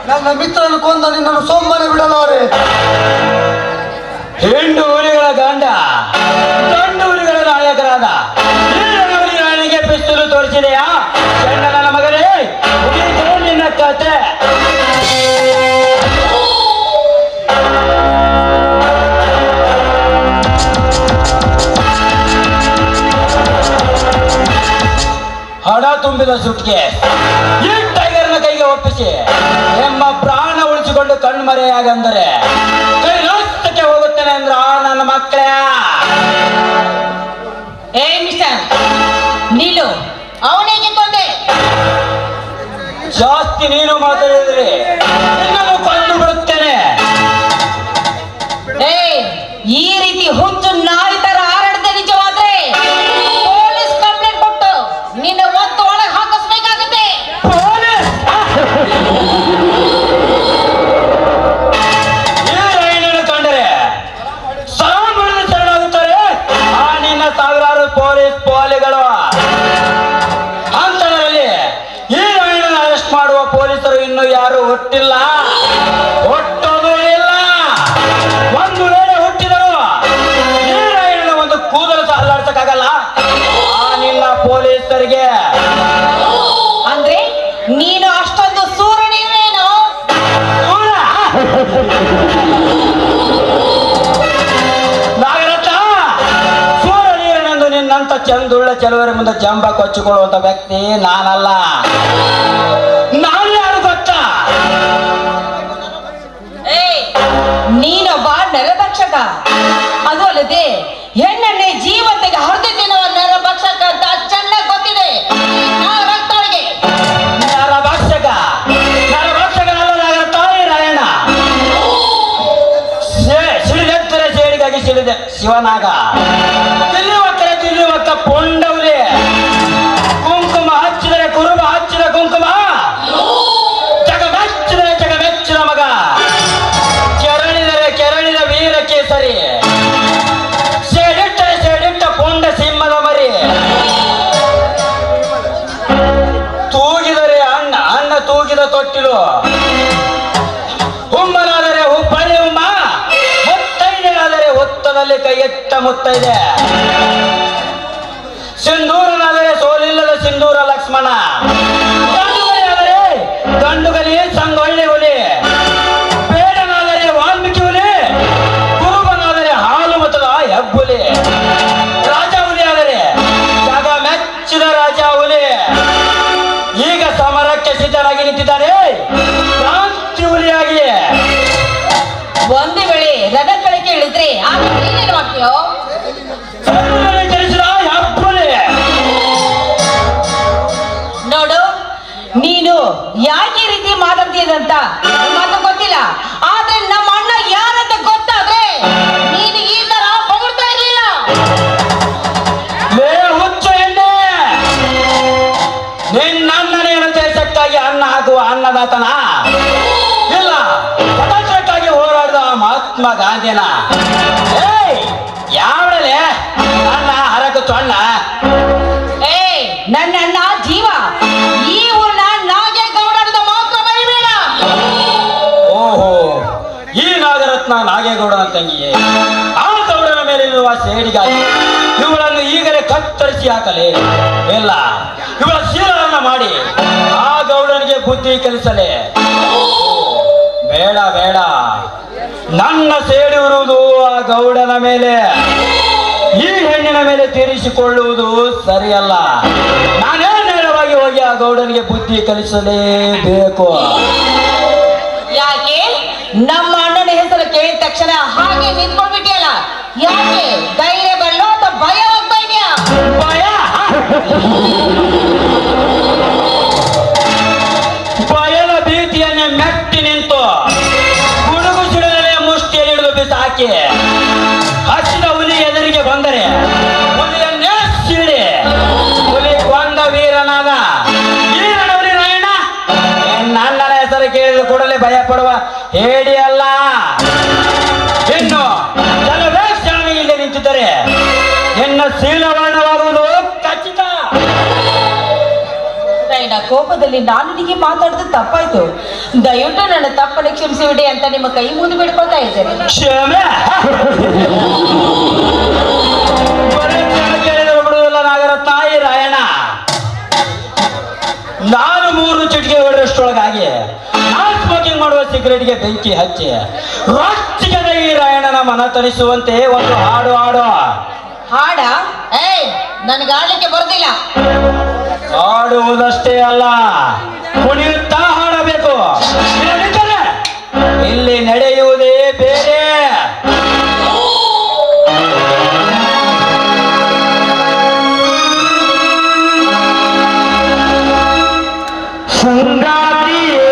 ನನ್ನ ಮಿತ್ರನ ಕೊಂದ ನಿನ್ನನ್ನು ಸೋಮನೆ ಬಿಡಲಾರೆ. ಹೆಣ್ಣು ಹುಲಿಗಳ ಗಂಡ, ಗಂಡು ಹುಲಿಗಳ ನಾಯಕರಾದ ಈ ರಣವರಿಗೆ ನನಗೆ ಪಿಸ್ತೂಲು ತೋರಿಸಿದೆಯಾ? ನನ್ನ ಮಗನೇ, ಮುಗಿಯಿತು ನಿನ್ನ ಕತೆ. ತುಂಬಿದ ಸುಟ್ಗೆ ಈ ಟೈಗರ್ನ ಕೈಗೆ ಒಪ್ಪಿಸಿ ನಿಮ್ಮ ಪ್ರಾಣ ಉಳಿಸಿಕೊಂಡು ಕಣ್ಮರೆಯಾಗಂದರೆ ಕೈಲಾಸಕ್ಕೆ ಹೋಗುತ್ತೇನೆ ಅಂದ್ರ ನನ್ನ ಮಕ್ಕಳೇ. ಏ ಮಿಸ್ಟರ್ ನೀನು ಅವನಿಗೆ ಕೊಂದೆ. ಜಾಸ್ತಿ ನೀನು ಮಾತಾಡಿದ್ರೆ ನಿನ್ನನ್ನು ಕೊಂದು ಬಿಡುತ್ತೇನೆ. ಏ ಈ ರೀತಿ ಹುಚ್ಚು ನಾಯಿ ತರ ಹಾರಾಡದೆ ನಿಜವಾದ್ರೆ ಪೊಲೀಸ್ ಕಂಪ್ಲೇಂಟ್ ಕೊಟ್ಟು ನಿನ್ನ ಒತ್ತು ಒಳಗೆ ಹಾಕಿಸ್ಬೇಕಾಗುತ್ತೆ. ಈ ರೈಲನ್ನು ಕಂಡರೆ ಸಲಾಮ್ ಬಿಡದೆ ಶರಣಾಗುತ್ತಾರೆ ಆ ನಿನ್ನ ಸಾವಿರಾರು ಪೊಲೀಸ್ ಪೋಲಿಗಳು. ಅಂತರಲ್ಲಿ ಈ ರೈಲನ್ನು ಅರೆಸ್ಟ್ ಮಾಡುವ ಪೊಲೀಸರು ಇನ್ನು ಯಾರು ಹುಟ್ಟಿಲ್ಲ, ಹುಟ್ಟೋದು ಇಲ್ಲ. ಒಂದು ವೇಳೆ ಹುಟ್ಟಿದರು ಈ ರೈಲಿನ ಒಂದು ಕೂದಲು ಸಹ ಅಲ್ಲಾಡ್ಸಕ್ಕಾಗಲ್ಲ ಆ ನಿನ್ನ ಪೊಲೀಸರಿಗೆ. ಅಂದ್ರೆ ನೀನು ಅಷ್ಟೊಂದು ಸೂರನಿವೇನು? ನಾಗರತ್ನ ಸೂರ್ಯ ನೀರನೆಂದು ನಿನ್ನಂತ ಚಂದುಳ್ಳ ಚೆಲುವರ ಮುಂದೆ ಜಂಬ ಕೊಚ್ಚಿಕೊಳ್ಳುವಂತ ವ್ಯಕ್ತಿ ನಾನಲ್ಲ. ನಾನು ಯಾರು ಗೊತ್ತಾ? ನೀನೊಬ್ಬ ನರಭಕ್ಷಕ. ಅದು ಅಲ್ಲದೆ ಹೆಣ್ಣನ್ನೇ ಜೀವಂತೆಗೆ ಹರಿದು ತಿನ್ನುವ ನರಭಕ್ಷಕ ಅಂತ ಚೆನ್ನಾಗಿ ಗೊತ್ತಿದೆ ರಕ್ತವರಿಗೆ. ನರಭಕ್ಷಕ ನರಭಕ್ಷಕನಲ್ಲ ನಾಗರತಾಯಿ ರಾಯಣ್ಣ. ಸಿಡಿದೆತ್ತರೆ ಸೇಡಿಗಾಗಿ ಸಿಡಿದೆ ಶಿವನಾಗ. ದಿಲ್ಲಿ ಹೊತ್ತ ಪುಂಡವಲಿ. ಕುಂಕುಮ ಹಚ್ಚಿದರೆ ಕುರುಬ ಹಚ್ಚಿದ ಕುಂಕುಮ. ಜಗಮೆಚ್ಚಿದ ಮಗ. ಕೆರಳಿದ ವೀರ ಕೇಸರಿ. ಸೇಡಿಟ್ಟ ಪುಂಡ ಸಿಂಹದ ಮರಿ. ತೂಗಿದರೆ ಅಣ್ಣ ತೂಗಿದ ತೊಟ್ಟಿಲು. ಹುಮ್ಮನಾದರೆ ಹುಬ್ಬಳ್ಳಿ ಹುಮ್ಮ. ಮುತ್ತೈದೆಯಾದರೆ ಹುತ್ತದಲ್ಲಿ ಕೈ ಎತ್ತ ಮುತ್ತೈದೆ. ಸಿಂಧೂರನಾದರೆ ಸೋಲಿಲ್ಲದ ಸಿಂಧೂರ ಲಕ್ಷ್ಮಣ. ಗಂಡುಗಲಿಯಾದರೆ ಗಂಡುಗಲಿ ಸಂಗೊಳ್ಳಿ ಹುಲಿ. ಬೇಡನಾದರೆ ವಾಲ್ಮೀಕಿ ಹುಲಿ. ಕುರುಬನಾದರೆ ಹಾಲು ಮತದ ಹೆಬ್ಬುಲಿ. ರಾಜ ಹುಲಿ ಆದರೆ ಜಗ ಮೆಚ್ಚಿದ ರಾಜ ಹುಲಿ. ಈಗ ಸಮರಕ್ಕೆ ಸಿದ್ಧರಾಗಿ ನಿಂತಿದ್ದಾರೆ ಕ್ರಾಂತಿ ಹುಲಿಯಾಗಿ. ಒಂದು ವೇಳೆ ರಥಗಳಿಗೆ ಇಳಿದ್ರೆ ಆಗ ನೀನೇನು ಮಾಡ್ತೀಯೋ? ಜನಿಸಿದ ಹೆಬ್ಬುಲಿ. ನೋಡು, ನೀನು ಯಾಕೆ ಈ ರೀತಿ ಮಾತಾಡ್ತೀಯದಂತ ಮಾತು ಗೊತ್ತಿಲ್ಲ. ಆದ್ರೆ ನಮ್ಮ ಅಣ್ಣ ಯಾರಂತ ಗೊತ್ತಾದ್ರೆ ನೀನು ಈ ತರ ಹೊಗಳ್ತಾ ಇರ್ಲಿಲ್ಲ. ಲೇ ಹುಚ್ಚ ಎಣ್ಣೆ, ನಿನ್ನಣ್ಣನೇನು ದೇಶಕ್ಕಾಗಿ ಅನ್ನ ಹಾಕುವ ಅನ್ನದಾತನ ಇಲ್ಲ, ಸ್ವಾತಂತ್ರ್ಯಕ್ಕಾಗಿ ಹೋರಾಡಿದ ಮಹಾತ್ಮ ಗಾಂಧಿನ. ಯಾವಳಲೆ ಅಣ್ಣ ಹರಕು ಚೊಣ್ಣ. ನನ್ನ ಅಣ್ಣ ಜೀವ. ಈ ಊರ್ನ ನಾಗೇಗೌಡರದ ಮಾತ್ರ ಬರಿಬೇಡ. ಓಹೋ, ಈ ನಾಗರತ್ನ ನಾಗೇಗೌಡನ ತಂಗಿಯೇ. ಆ ಗೌಡನ ಮೇಲಿರುವ ಸೇಡಿಗಾಗಿ ಇವುಗಳನ್ನು ಈಗಲೇ ಕತ್ತರಿಸಿ ಹಾಕಲಿ. ಇಲ್ಲ, ಇವಳ ಶೀಲವನ್ನು ಮಾಡಿ ಆ ಗೌಡನಿಗೆ ಬುದ್ಧಿ ಕಲಿಸಲೇ. ಬೇಡ ಬೇಡ, ನನ್ನ ಸೇಡಿರುವುದು ಆ ಗೌಡನ ಮೇಲೆ, ಈ ಹೆಣ್ಣಿನ ಮೇಲೆ ತೀರಿಸಿಕೊಳ್ಳುವುದು ಸರಿಯಲ್ಲ. ನಾನೇ ನೇರವಾಗಿ ಹೋಗಿ ಆ ಗೌಡನಿಗೆ ಬುದ್ಧಿ ಕಲಿಸಲೇಬೇಕು. ಯಾಕೆ ನಮ್ಮ ಅಣ್ಣನ ಹೆಸರು ಕೇಳಿದ ತಕ್ಷಣ ಹಾಗೆ ನಿಂತ್ಕೊಂಡ್ಬಿಟ್ಟಿಯಲ್ಲ? ಯಾಕೆ ಧೈರ್ಯ ಬರಲು ಅಥವಾ ಭಯ ಹೋಗ್ತಾ ಇದೆಯಾ? ಭಯದ ಭೀತಿಯನ್ನೇ ಮೆಟ್ಟಿ ನಿಂತು ಗುಡುಗು ಸಿಡಲೇ ಮುಷ್ಟಿಯಲ್ಲಿ ಹಿಡಿದು ಬಿಸಾಕಿ ಹಸಿದ ಹುಲಿ ಎದುರಿಗೆ ಬಂದರೆ ಹುಲಿಯನ್ನೇ ಸಿಡಿ ಹುಲಿ ಕೊಂದ ವೀರನಾದ ವೀರನವರಿ ರಾಯಣ್ಣ. ನನ್ನ ಹೆಸರು ಕೇಳಿದ ಕೂಡಲೇ ಭಯ ಪಡುವ ಹೇಳಿ ಅಲ್ಲ. ಇನ್ನು ಕೆಲವೇ ಕ್ಷಣ ಇಲ್ಲಿ ನಿಂತಿದ್ದರೆ ನಿನ್ನ ಶೀಲವರ್ಣವಾಗುವುದು ಖಚಿತ. ಕೋಪದಲ್ಲಿ ನಾನು ನಿಮಗೆ ಮಾತಾಡಿದ ತಪ್ಪಾಯ್ತು. ದಯವಿಟ್ಟು ನನ್ನ ತಪ್ಪನ್ನು ಕ್ಷಮಿಸಿಬಿಡಿ ಅಂತ ನಿಮ್ಮ ಕೈ ಮುಂದೆ ಬಿಡ್ಕೊಳ್ತಾ ಇದ್ದೇನೆ. ಕ್ಷಮೆ ಕೇಳಿದರೆ ಬಿಡುವುದಿಲ್ಲ ನಾಗರತ್ನಾಯಿ ರಾಯಣ್ಣ. ನಾನು 3 ಚಿಟಿಕೆ ಹೊಡೆದಷ್ಟೊಳಗಾಗಿ ನಾನ್ ಸ್ಮೋಕಿಂಗ್ ಮಾಡುವ ಸಿಗರೇಟ್ಗೆ ಬೆಂಕಿ ಹಚ್ಚಿ ರೊಚ್ಚಿಗೆದ ಈ ರಾಯಣ್ಣನ ಮನ ತರಿಸುವಂತೆ ಒಂದು ಹಾಡು ಹಾಡು. ಹಾಡ? ನನಗೆ ಆಡ್ಲಿಕ್ಕೆ ಬರುದಿಲ್ಲ. ಹಾಡುವುದಷ್ಟೇ ಅಲ್ಲ ಕುಣಿಯುತ್ತಾ ಹಾಡಬೇಕು. ಇಲ್ಲದಿದ್ದರೆ ಇಲ್ಲಿ ನಡೆಯುವುದೇ ಬೇರೆ. ಸಂಗಾತಿಯೇ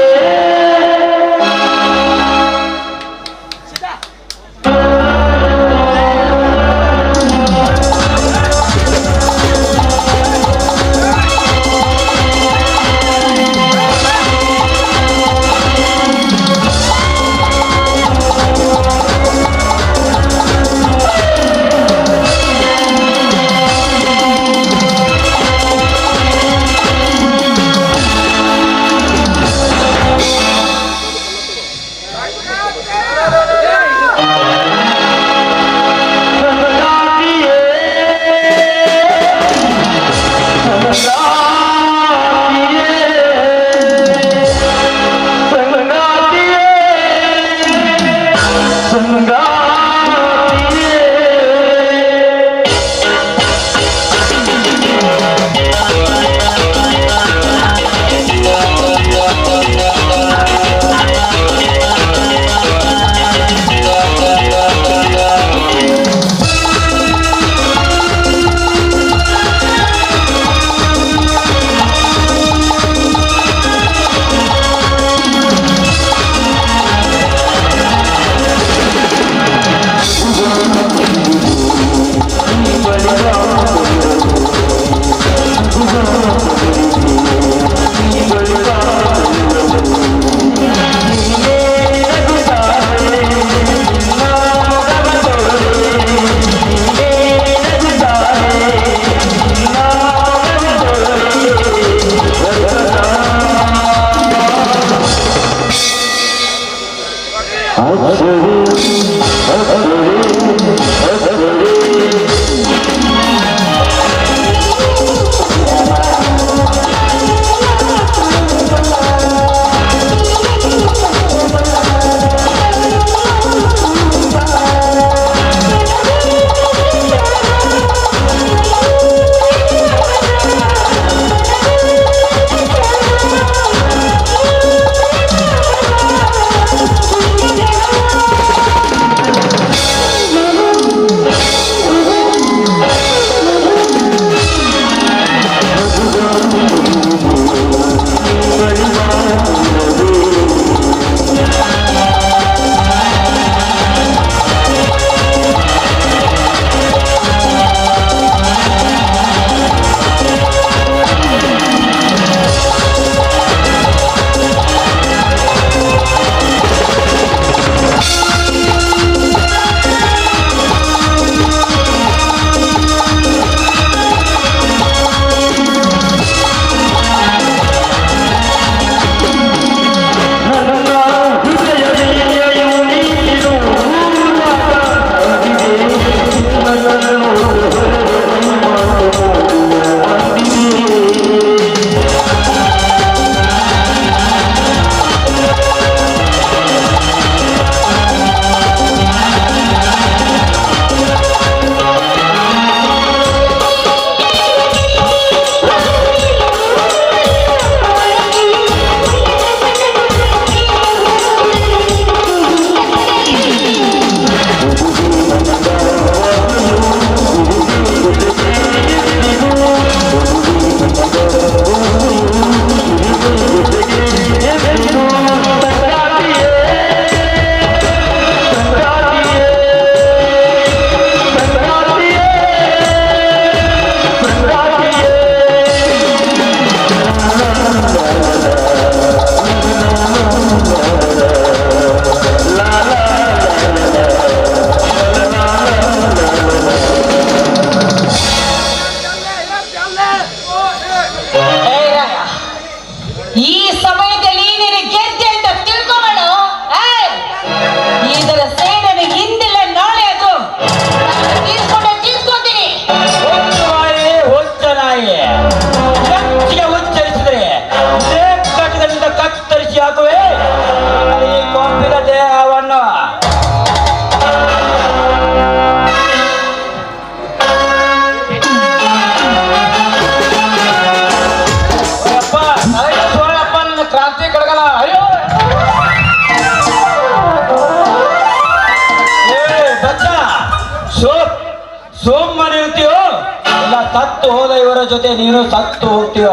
ಸತ್ತು ಹೋದ ಇವರ ಜೊತೆ ನೀನು ಸತ್ತು ಹೋಗ್ತೀಯ.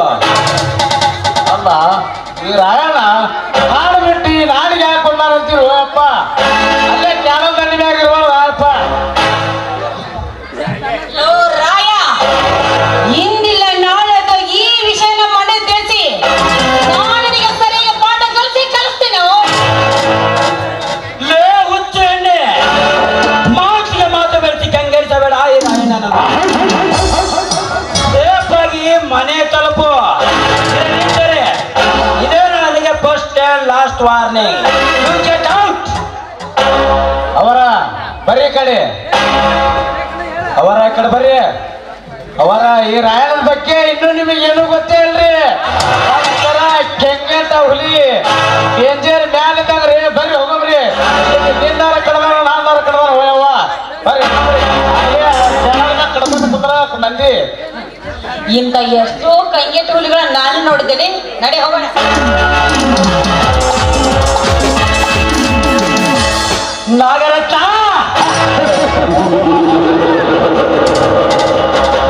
ಅಲ್ಲ ಈ ರಾಯಣ್ಣ ನಾಡು ಬಿಟ್ಟು ಈ ನಾಡಿಗೆ ಹಾಕೊಂಡಾರಂತೀವಿ ಅಪ್ಪ. ಅಲ್ಲೇ ಜ್ಞಾನದ ದಂಡಿ ಮ್ಯಾಗ ಇರುವಲ್ಲ ಅಪ್ಪ. ಲೋ ರಾಯ, ಇಂದಿಲ್ಲ ನಾಳೆದು ಈ ವಿಷಯ ನಮ್ಮ ಮನೆ ತಿಳಿಸಿ ನಾನು ನಿನಗೆ ಸರಿಯಾಗಿ ಪಾಠ ಕಲಿಸ್ತೇನೆ. ಲೇ ಹುಚ್ಚ ಎಣ್ಣೆ, ಮಾತಿಗೆ ಮಾತು ಬೆಳೆಸಿ ಕಂಗರಿಸಬೇಡ. ಈ ರಾಯಣ್ಣನ ಸೇಫಾಗಿ ಮನೆ ತಲುಪು. ಇಲ್ಲದಿದ್ದರೆ ಇದೇ ನನಗೆ first and last warning. You get out. ಅವರ ಬರೀ ಕಡೆ ಅವರ ಕಡೆ ಬರ್ರಿ. ಅವರ ಈ ರಾಯಣ್ಣನ ಬಗ್ಗೆ ಇನ್ನೂ ನಿಮಗೆ ಏನು ಗೊತ್ತೇ ಇಲ್ರಿ. ಒಂಥರ ಕೆಂಗಟ ಹುಲಿ ಡೇಂಜರ್ ಮ್ಯಾಲ ಇದ್ದಂಗ್ರಿ. ಬರ್ರಿ ಹೋಗಮ್ರಿ. ನಿನ್ನಾರ ಕಡದಾರ ನಾನಾರ ಕಡದಾರ ಹೋಯವ್ವ. ಬರ್ರಿ ಕಡ್ಕೊಂಡು ಕುಂದ್ರ ಮಂದಿ. ಇಂಥ ಎಷ್ಟೋ ಕೈಗೆಟ್ಟು ಹುಲಿಗಳನ್ನ ನಾನು ನೋಡಿದ್ದೇನೆ. ನಡೆ ಹೋಗೋಣ. ನಾಗರತ್ನ,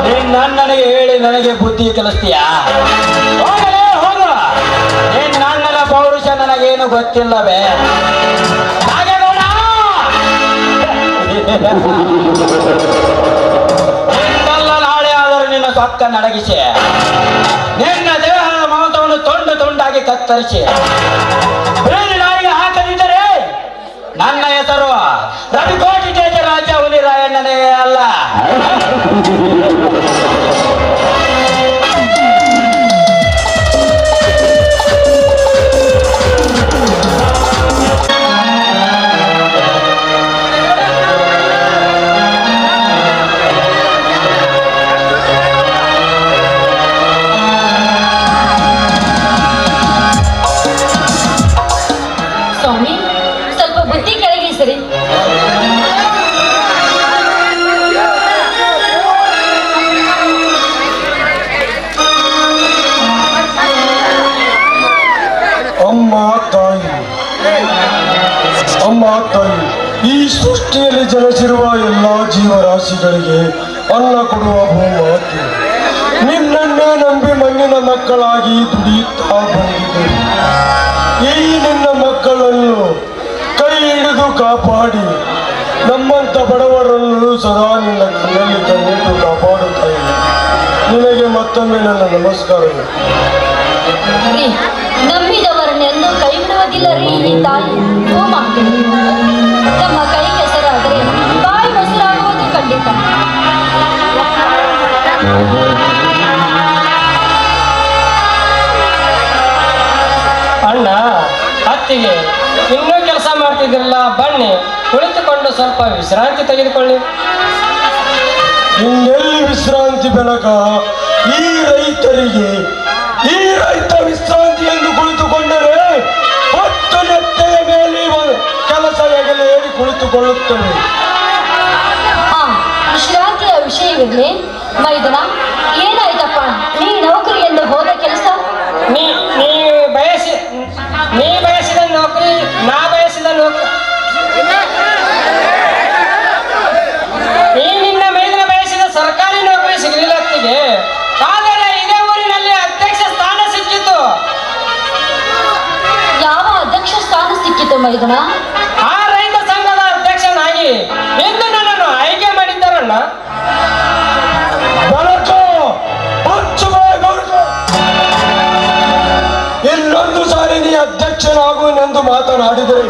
ನೀನ್ ನನಗೆ ಹೇಳಿ ನನಗೆ ಬುದ್ಧಿ ಕಲಿಸ್ತೀಯಾ? ಹೋಗಲೇ ಹೋಗು. ನೀನ್ ನನ್ನನ ಪೌರುಷ ನನಗೇನು ಗೊತ್ತಿಲ್ಲವೇ? ನಾಗೇಗೌಡ, ನಿನ್ನಲ್ಲ ನಾಳೆ ಆದರೂ ನಿನ್ನ ಸೊಕ್ಕ ನಡಗಿಸಿ ನಿನ್ನ ದೇಹದ ಮಾಂಸವನ್ನು ತುಂಡು ತುಂಡಾಗಿ ಕತ್ತರಿಸಿ ಬೇರೆ ನಾಯಿಗೆ ಹಾಕದಿದ್ದರೆ ನನ್ನ ಹೆಸರು ರವಿಕೋಟಿ ಜೇಜ ರಾಜ ಹುಲಿ ರಾಯಣ್ಣನೇ ಅಲ್ಲ. ಸ್ವಾಮಿ, ಸ್ವಲ್ಪ ಬುದ್ಧಿ ಕೆಳಗಿಳಿಸಿರಿ. ಅಮ್ಮ ತಾಯಿ, ಈ ಸೃಷ್ಟಿಯಲ್ಲಿ ಜನಿಸಿರುವ ಎಲ್ಲ ಜೀವರಾಶಿಗಳಿಗೆ ಅನ್ನ ಕೊಡುವ ಭೂಮಾತೆ ನಿನ್ನನ್ನೇ ನಂಬಿ ಮಣ್ಣಿನ ಮಕ್ಕಳಾಗಿ ದುಡಿಯುತ್ತಾ ಬಂದಿದೆ. ಈ ನಿನ್ನ ಮಕ್ಕಳನ್ನು ಕೈ ಹಿಡಿದು ಕಾಪಾಡಿ ನಮ್ಮಂತ ಬಡವರನ್ನು ಸದಾ ನಿನ್ನ ಕಣ್ಣಲ್ಲಿ ಕಣ್ಣಿಟ್ಟು ಕಾಪಾಡುತ್ತಾ ಇದೆ. ನಿನಗೆ ಮತ್ತೊಮ್ಮೆ ನನ್ನ ನಮಸ್ಕಾರಗಳು. ರೀ, ನಂಬಿದವರನ್ನೆಂದು ಕೈ ಬಿಡುವುದಿಲ್ಲ ರೀ ಈ ತಾಯಿ ಭೂಮಾತೆ. ನಮ್ಮ ಕೈ ಕೆಸರಾದರೆ ಬಾಯಿ ಮೊಸರಾಗುವುದು ಖಂಡಿತ. ಅಣ್ಣ, ಅತ್ತಿಗೆ ಇನ್ನೂ ಕೆಲಸ ಮಾಡ್ತಿದ್ರಲ್ಲ, ಬನ್ನಿ ಕುಳಿತುಕೊಂಡು ಸ್ವಲ್ಪ ವಿಶ್ರಾಂತಿ ತೆಗೆದುಕೊಳ್ಳಿ. ಇನ್ನೆಲ್ಲಿ ವಿಶ್ರಾಂತಿ ಬೆಳಕ? ಈ ರೈತರಿಗೆ ಈ ರೈತ ವಿಶ್ರಾಂತಿ ಎಂದು ಕುಳಿತುಕೊಂಡರೆ ಹೊತ್ತು ನೆತ್ತೆಯ ಮೇಲೆ ಕೆಲಸ ಹೆಗಲ ಏರಿ ಕುಳಿತುಕೊಳ್ಳುತ್ತವೆ. ವಿಶ್ರಾಂತಿಯ ವಿಷಯವಿರಲಿ. ಮೈದನ, ಏನಾಯ್ತಪ್ಪ? ನೀ ನೌಕರಿ ಎಂದು ಹೋದ ಕೆಲಸ? ನೀ ಬಯಸಿದ ನೌಕರಿ, ನಾ ಬಯಸಿದ ನೌಕರಿ. ಈ ನಿನ್ನ ಮೈದನ ಬಯಸಿದ ಸರ್ಕಾರಿ ನೌಕರಿ ಸಿಗಲಿಲ್ಲ ಅತ್ತಿಗೆ. ಆದರೆ ಇದೇ ಊರಿನಲ್ಲಿ ಅಧ್ಯಕ್ಷ ಸ್ಥಾನ ಸಿಕ್ಕಿತು. ಯಾವ ಅಧ್ಯಕ್ಷ ಸ್ಥಾನ ಸಿಕ್ಕಿತು ಮೈದನ? ಆ ರೈತ ಸಂಘದ ಅಧ್ಯಕ್ಷನಾಗಿ ಇಂದು ನನ್ನನ್ನು ಆಯ್ಕೆ ಮಾಡಿದ್ದಾರಣ್ಣ. ಇನ್ನೊಂದು ಸಾರಿ ನೀ ಅಧ್ಯಕ್ಷನಾಗುವನೆಂದು ಮಾತನಾಡಿದರೆ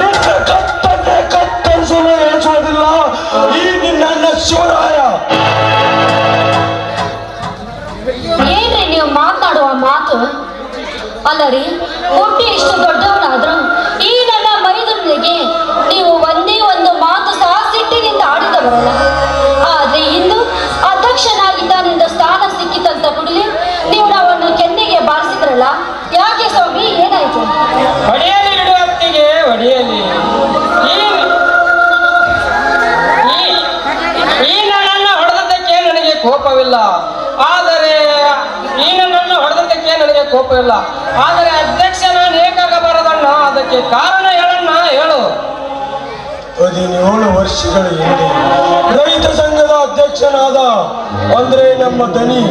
ನಿನ್ನ ಕತ್ತನ್ನೇ ಕತ್ತರಿಸಲು ಎಣಿಸುವುದಿಲ್ಲ ಈ ನಿನ್ನ ಶಿವರಾಯ. ಏನ್ರಿ ನೀವು ಮಾತನಾಡುವ ಮಾತು? ಅಲ್ಲರಿ, ಹುಟ್ಟಿ ಇಷ್ಟು ದೊಡ್ಡವನಾದ್ರು ಈ ನನ್ನ ಮೈದನಿಗೆ ನೀವು ಒಂದೇ ಒಂದು ಮಾತು ಸಹ ಸಿಟ್ಟಿನಿಂದ ಆಡಿದವರಲ್ಲ. ಆದ್ರೆ ಇಂದು ಅಧ್ಯಕ್ಷನಾಗಿದ್ದಾನಿಂದ ಸ್ಥಾನ ಸಿಕ್ಕಿತಂತ ಕೂಡಲೇ ನೀವು ನಾವನ್ನು ಕೆನ್ನೆಗೆ ಬಾರಿಸಿದ್ರಲ್ಲ, ಯಾಕೆ ಸ್ವಾಮಿ? ಏನಾಯ್ತು? ಹೊಡೆಯಲಿ ಬಿಡು ಅತ್ತಿಗೆ, ಹೊಡೆಯಲಿ. ಈ ನನ್ನನ್ನು ಹೊಡೆದದ್ದಕ್ಕೆ ನನಗೆ ಕೋಪವಿಲ್ಲ. ಆದರೆ ಅಧ್ಯಕ್ಷ ನಾನು ಏಕಾಗಬಾರದಣ್ಣ. ಅದಕ್ಕೆ ಕಾರಣ ಹೇಳಣ್ಣ, ಹೇಳು. 17 ವರ್ಷಗಳ ಹಿಂದೆ ರೈತ ಸಂಘದ ಅಧ್ಯಕ್ಷನಾದ ಅಂದ್ರೆ ನಮ್ಮ ದನಿ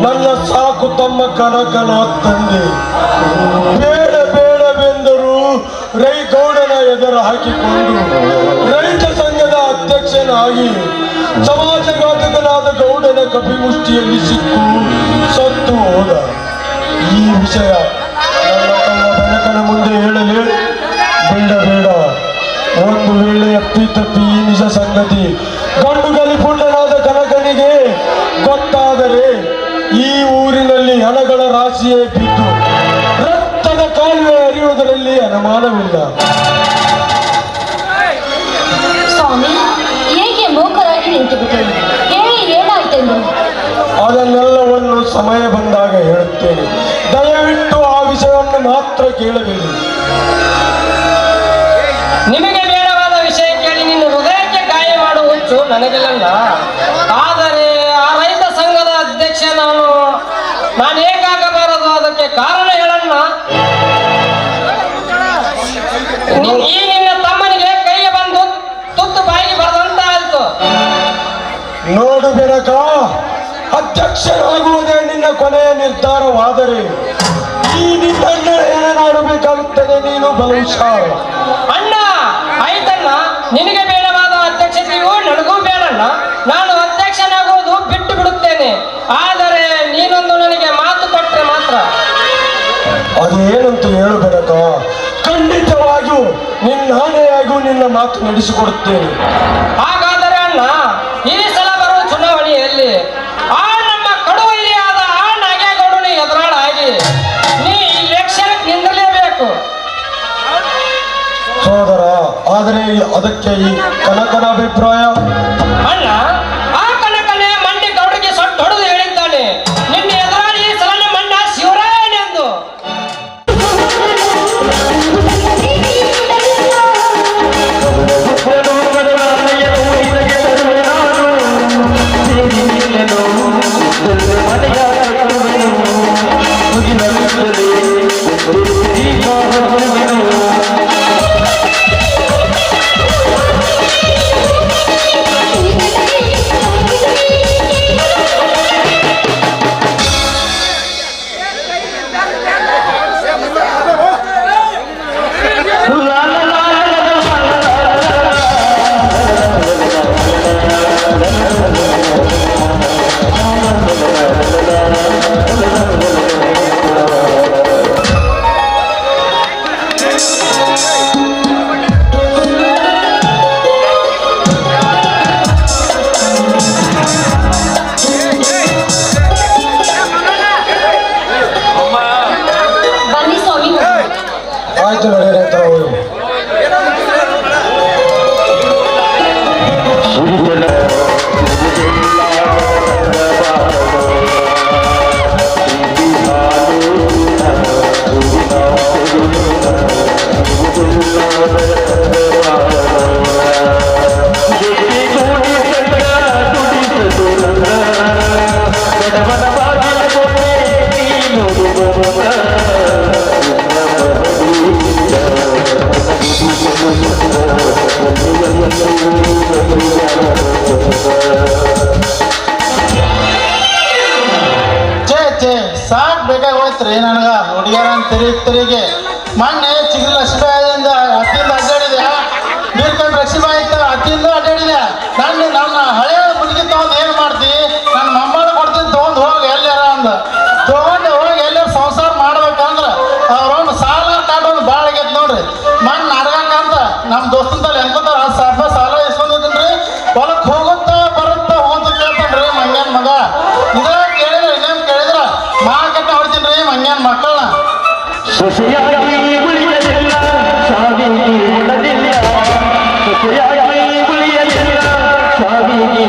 ನನ್ನ ಸಾಕು ತಮ್ಮ ಕನಕನ ತಂದೆ ಬೇಡ ಬೇಡವೆಂದರು ಗೌಡನ ಎದುರು ಹಾಕಿಕೊಂಡು ರೈತ ಸಂಘದ ಅಧ್ಯಕ್ಷನಾಗಿ ಸಮಾಜಘಾತಕನಾದ ಗೌಡನ ಕಪಿಮುಷ್ಟಿಯಲ್ಲಿ ಸಿಕ್ಕು ಸತ್ತು ಹೋದ. ಈ ವಿಷಯ ನನ್ನ ತಮ್ಮ ಕನಕನ ಮುಂದೆ ಹೇಳಲೇ ಬೇಡ ಬೇಡ. ಒಂದು ವೇಳೆ ಅಪ್ಪಿತಪ್ಪಿ ಈ ನಿಜ ಸಂಗತಿ ಗಂಡು ಗಲಿಪುಂಡನಾದ ಕನಕನಿಗೆ ಗೊತ್ತಾದರೆ ಈ ಊರಿನಲ್ಲಿ ಹಣಗಳ ರಾಶಿಯೇ ಬಿದ್ದು ರಕ್ತದ ಕಾಲುವೆ ಹರಿಯುವುದರಲ್ಲಿ ಅನುಮಾನವಿಲ್ಲ. ಸ್ವಾಮಿ, ಹೇಗೆ ಮೂಕರಾಗಿ ನಿಂತು ಬಿಟ್ಟರು? ಹೇಳಿ, ಏನಾಯ್ತೆಂದು? ಅದನ್ನೆಲ್ಲವನ್ನು ಸಮಯ ಬಂದಾಗ ಹೇಳುತ್ತೇನೆ. ದಯವಿಟ್ಟು ಆ ವಿಷಯವನ್ನು ಮಾತ್ರ ಕೇಳಬೇಡಿ. ನಿಮಗೆ ಬೇಡವಾದ ವಿಷಯ ಕೇಳಿ ನಿನ್ನ ಹೃದಯಕ್ಕೆ ಗಾಯ ಮಾಡುವ ಹುಚ್ಚು ನನಗಿಲ್ಲ. ಆದರೆ ಆ ರೈತ ಸಂಘದ ಅಧ್ಯಕ್ಷ ನಾನು ಹೇಗಾಗಬಾರದು, ಅದಕ್ಕೆ ಕಾರಣ ಹೇಳಣ್ಣ. ಈ ನಿನ್ನ ತಮ್ಮನಿಗೆ ಕೈಗೆ ಬಂದು ತುತ್ತು ಬಾಯಿಗೆ ಬರದಂತ ಆಯ್ತು. ನೋಡು ಬೆನಕ, ಅಧ್ಯಕ್ಷರಾಗುವುದೇ ನಿನ್ನ ಕೊನೆಯ ನಿರ್ಧಾರವಾದರೆ ಈ ನಿನ್ನನ್ನು ಏನಾಡಬೇಕಾಗುತ್ತದೆ ನೀನು ಬಹುಶಃ. ಅಣ್ಣ ಆಯ್ತಣ್ಣ, ನಿನಗೆ ಬೇಡವಾದ ಅಧ್ಯಕ್ಷತೆಯು ನನಗೂ ಬೇಡಣ್ಣ. ನಾನು ಅಧ್ಯಕ್ಷನಾಗುವುದು ಬಿಟ್ಟು ಬಿಡುತ್ತೇನೆ. ಆದರೆ ನೀನೊಂದು ನನಗೆ ಮಾತು ಕೊಟ್ಟರೆ ಮಾತ್ರ. ಅದೇನಂತ ಹೇಳು ಬೆನಕ, ಖಂಡಿತವಾಗಿಯೂ ನಿನ್ನಾಣೆಯಾಗೂ ನಿನ್ನ ಮಾತು ನಡೆಸಿಕೊಡುತ್ತೇನೆ. ಹಾಗಾದರೆ ಅಣ್ಣ, ಈ ಸಲ ಬರುವ ಚುನಾವಣೆಯಲ್ಲಿ ಆ ನಮ್ಮ ಕಡು ಹಿರಿಯಾದ ಆ ನಾಗೇಗೌಡನ ಎದುರಾಳಾಗಿ ನೀ ಎಲೆಕ್ಷನ್ ನಿಂದಲೇಬೇಕು ಸೋದರ. ಆದರೆ ಅದಕ್ಕೆ ಈ ಕನಕನ ಅಭಿಪ್ರಾಯ? ಅಣ್ಣ, ಆ ಕನಕನೇ ಮಂಡಿ ಗೌಡರಿಗೆ ಸೊಟ್ಟು ಹೊಡೆದು ಹೇಳಿದ್ದಾನೆ, ನಿನ್ನ ಎದುರಾಳಿ ಈ ಸಲ ಮಣ್ಣ ಶಿವರಾಯನೆಂದು. ಬನ್ನಿ ಸ್ವಾಮಿ. ಆಯ್ತು ನಡೆಯರೆ ಅಂತ ಅವರು. ಸಾಕ್ ಬೇಕಾಗೋಯ್ತ್ರಿ ನನಗ ಹುಡುಗಿಯರ ಅಂತ ತಿರುಗಿ ಮೊನ್ನೆ ಚಿಗುರು ಲಕ್ಷ್ಮೀಬಾಯಿಂದ ಅತ್ತಿಂದ ಅಡ್ಡಾಡಿದೆ, ಬೀರ್ಕಂಡ್ ಲಕ್ಷ್ಮೀಬಾಯಿ ಇತ್ತು ಅತ್ತಿಂದ ಅಡ್ಡಾಡಿದೆ. ನನ್ನ ಹಳೆ ಮುದುಕಿ ತಗೊಂಡು ಏನು ಮಾಡ್ತಿ, ನನ್ನ ಮೊಮ್ಮಗಳು ಕೊಡ್ತೀನಿ ತಗೊಂಡು ಹೋಗಿ ಎಲ್ಲಾರ ಅಂದ. ತಗೊಂಡು ಹೋಗಿ ಎಲ್ಲಾರು ಸಂಸಾರ ಮಾಡ್ಬೇಕಂದ್ರೆ ಅವ್ರೊಂದು ಸಾಲ ಕಾಟೊಂದು ಭಾಳ ಆಗೈತೆ ನೋಡ್ರಿ. ಮೊನ್ನೆ ನಡ್ಗಂಗಂತ ನಮ್ಮ ದೋಸ್ತನ ತಲೆ ಹೆಂಗ್ಕೋತಾರ 10,000 ರೂಪಾಯಿ ಸಾಲ ಇಸ್ಕೊಂಡಿದ್ದೀನಿ. ಹೊಲಕ್ಕೆ ಹೋಗುತ್ತಾ ಬರುತ್ತಾ ಹೋಗ್ತಾ ಕೇಳ್ತಾನ್ರಿ ಮಂಗ್ಯಾನ ಮಗ. ಇದ ಕೇಳಿದ್ರೆ ಇನ್ನೇನು ಕೇಳಿದ್ರ ಮಾರ್ಕೆಟ್ ಹೊಡ್ತೀನಿ ರೀ ಮಂಗ್ಯಾನ ಮಕ್ಕಳನ್ನ. ಸೊಸೆಯಾಗಿ ಉಳಿಯಲಿಲ್ಲ, ಸಾವಿಗೆ ಉಳದಿಲ್ಲ. ಸೊಸೆಯಾಗಿ ಉಳಿಯಲಿಲ್ಲ, ಸಾವಿಗೆ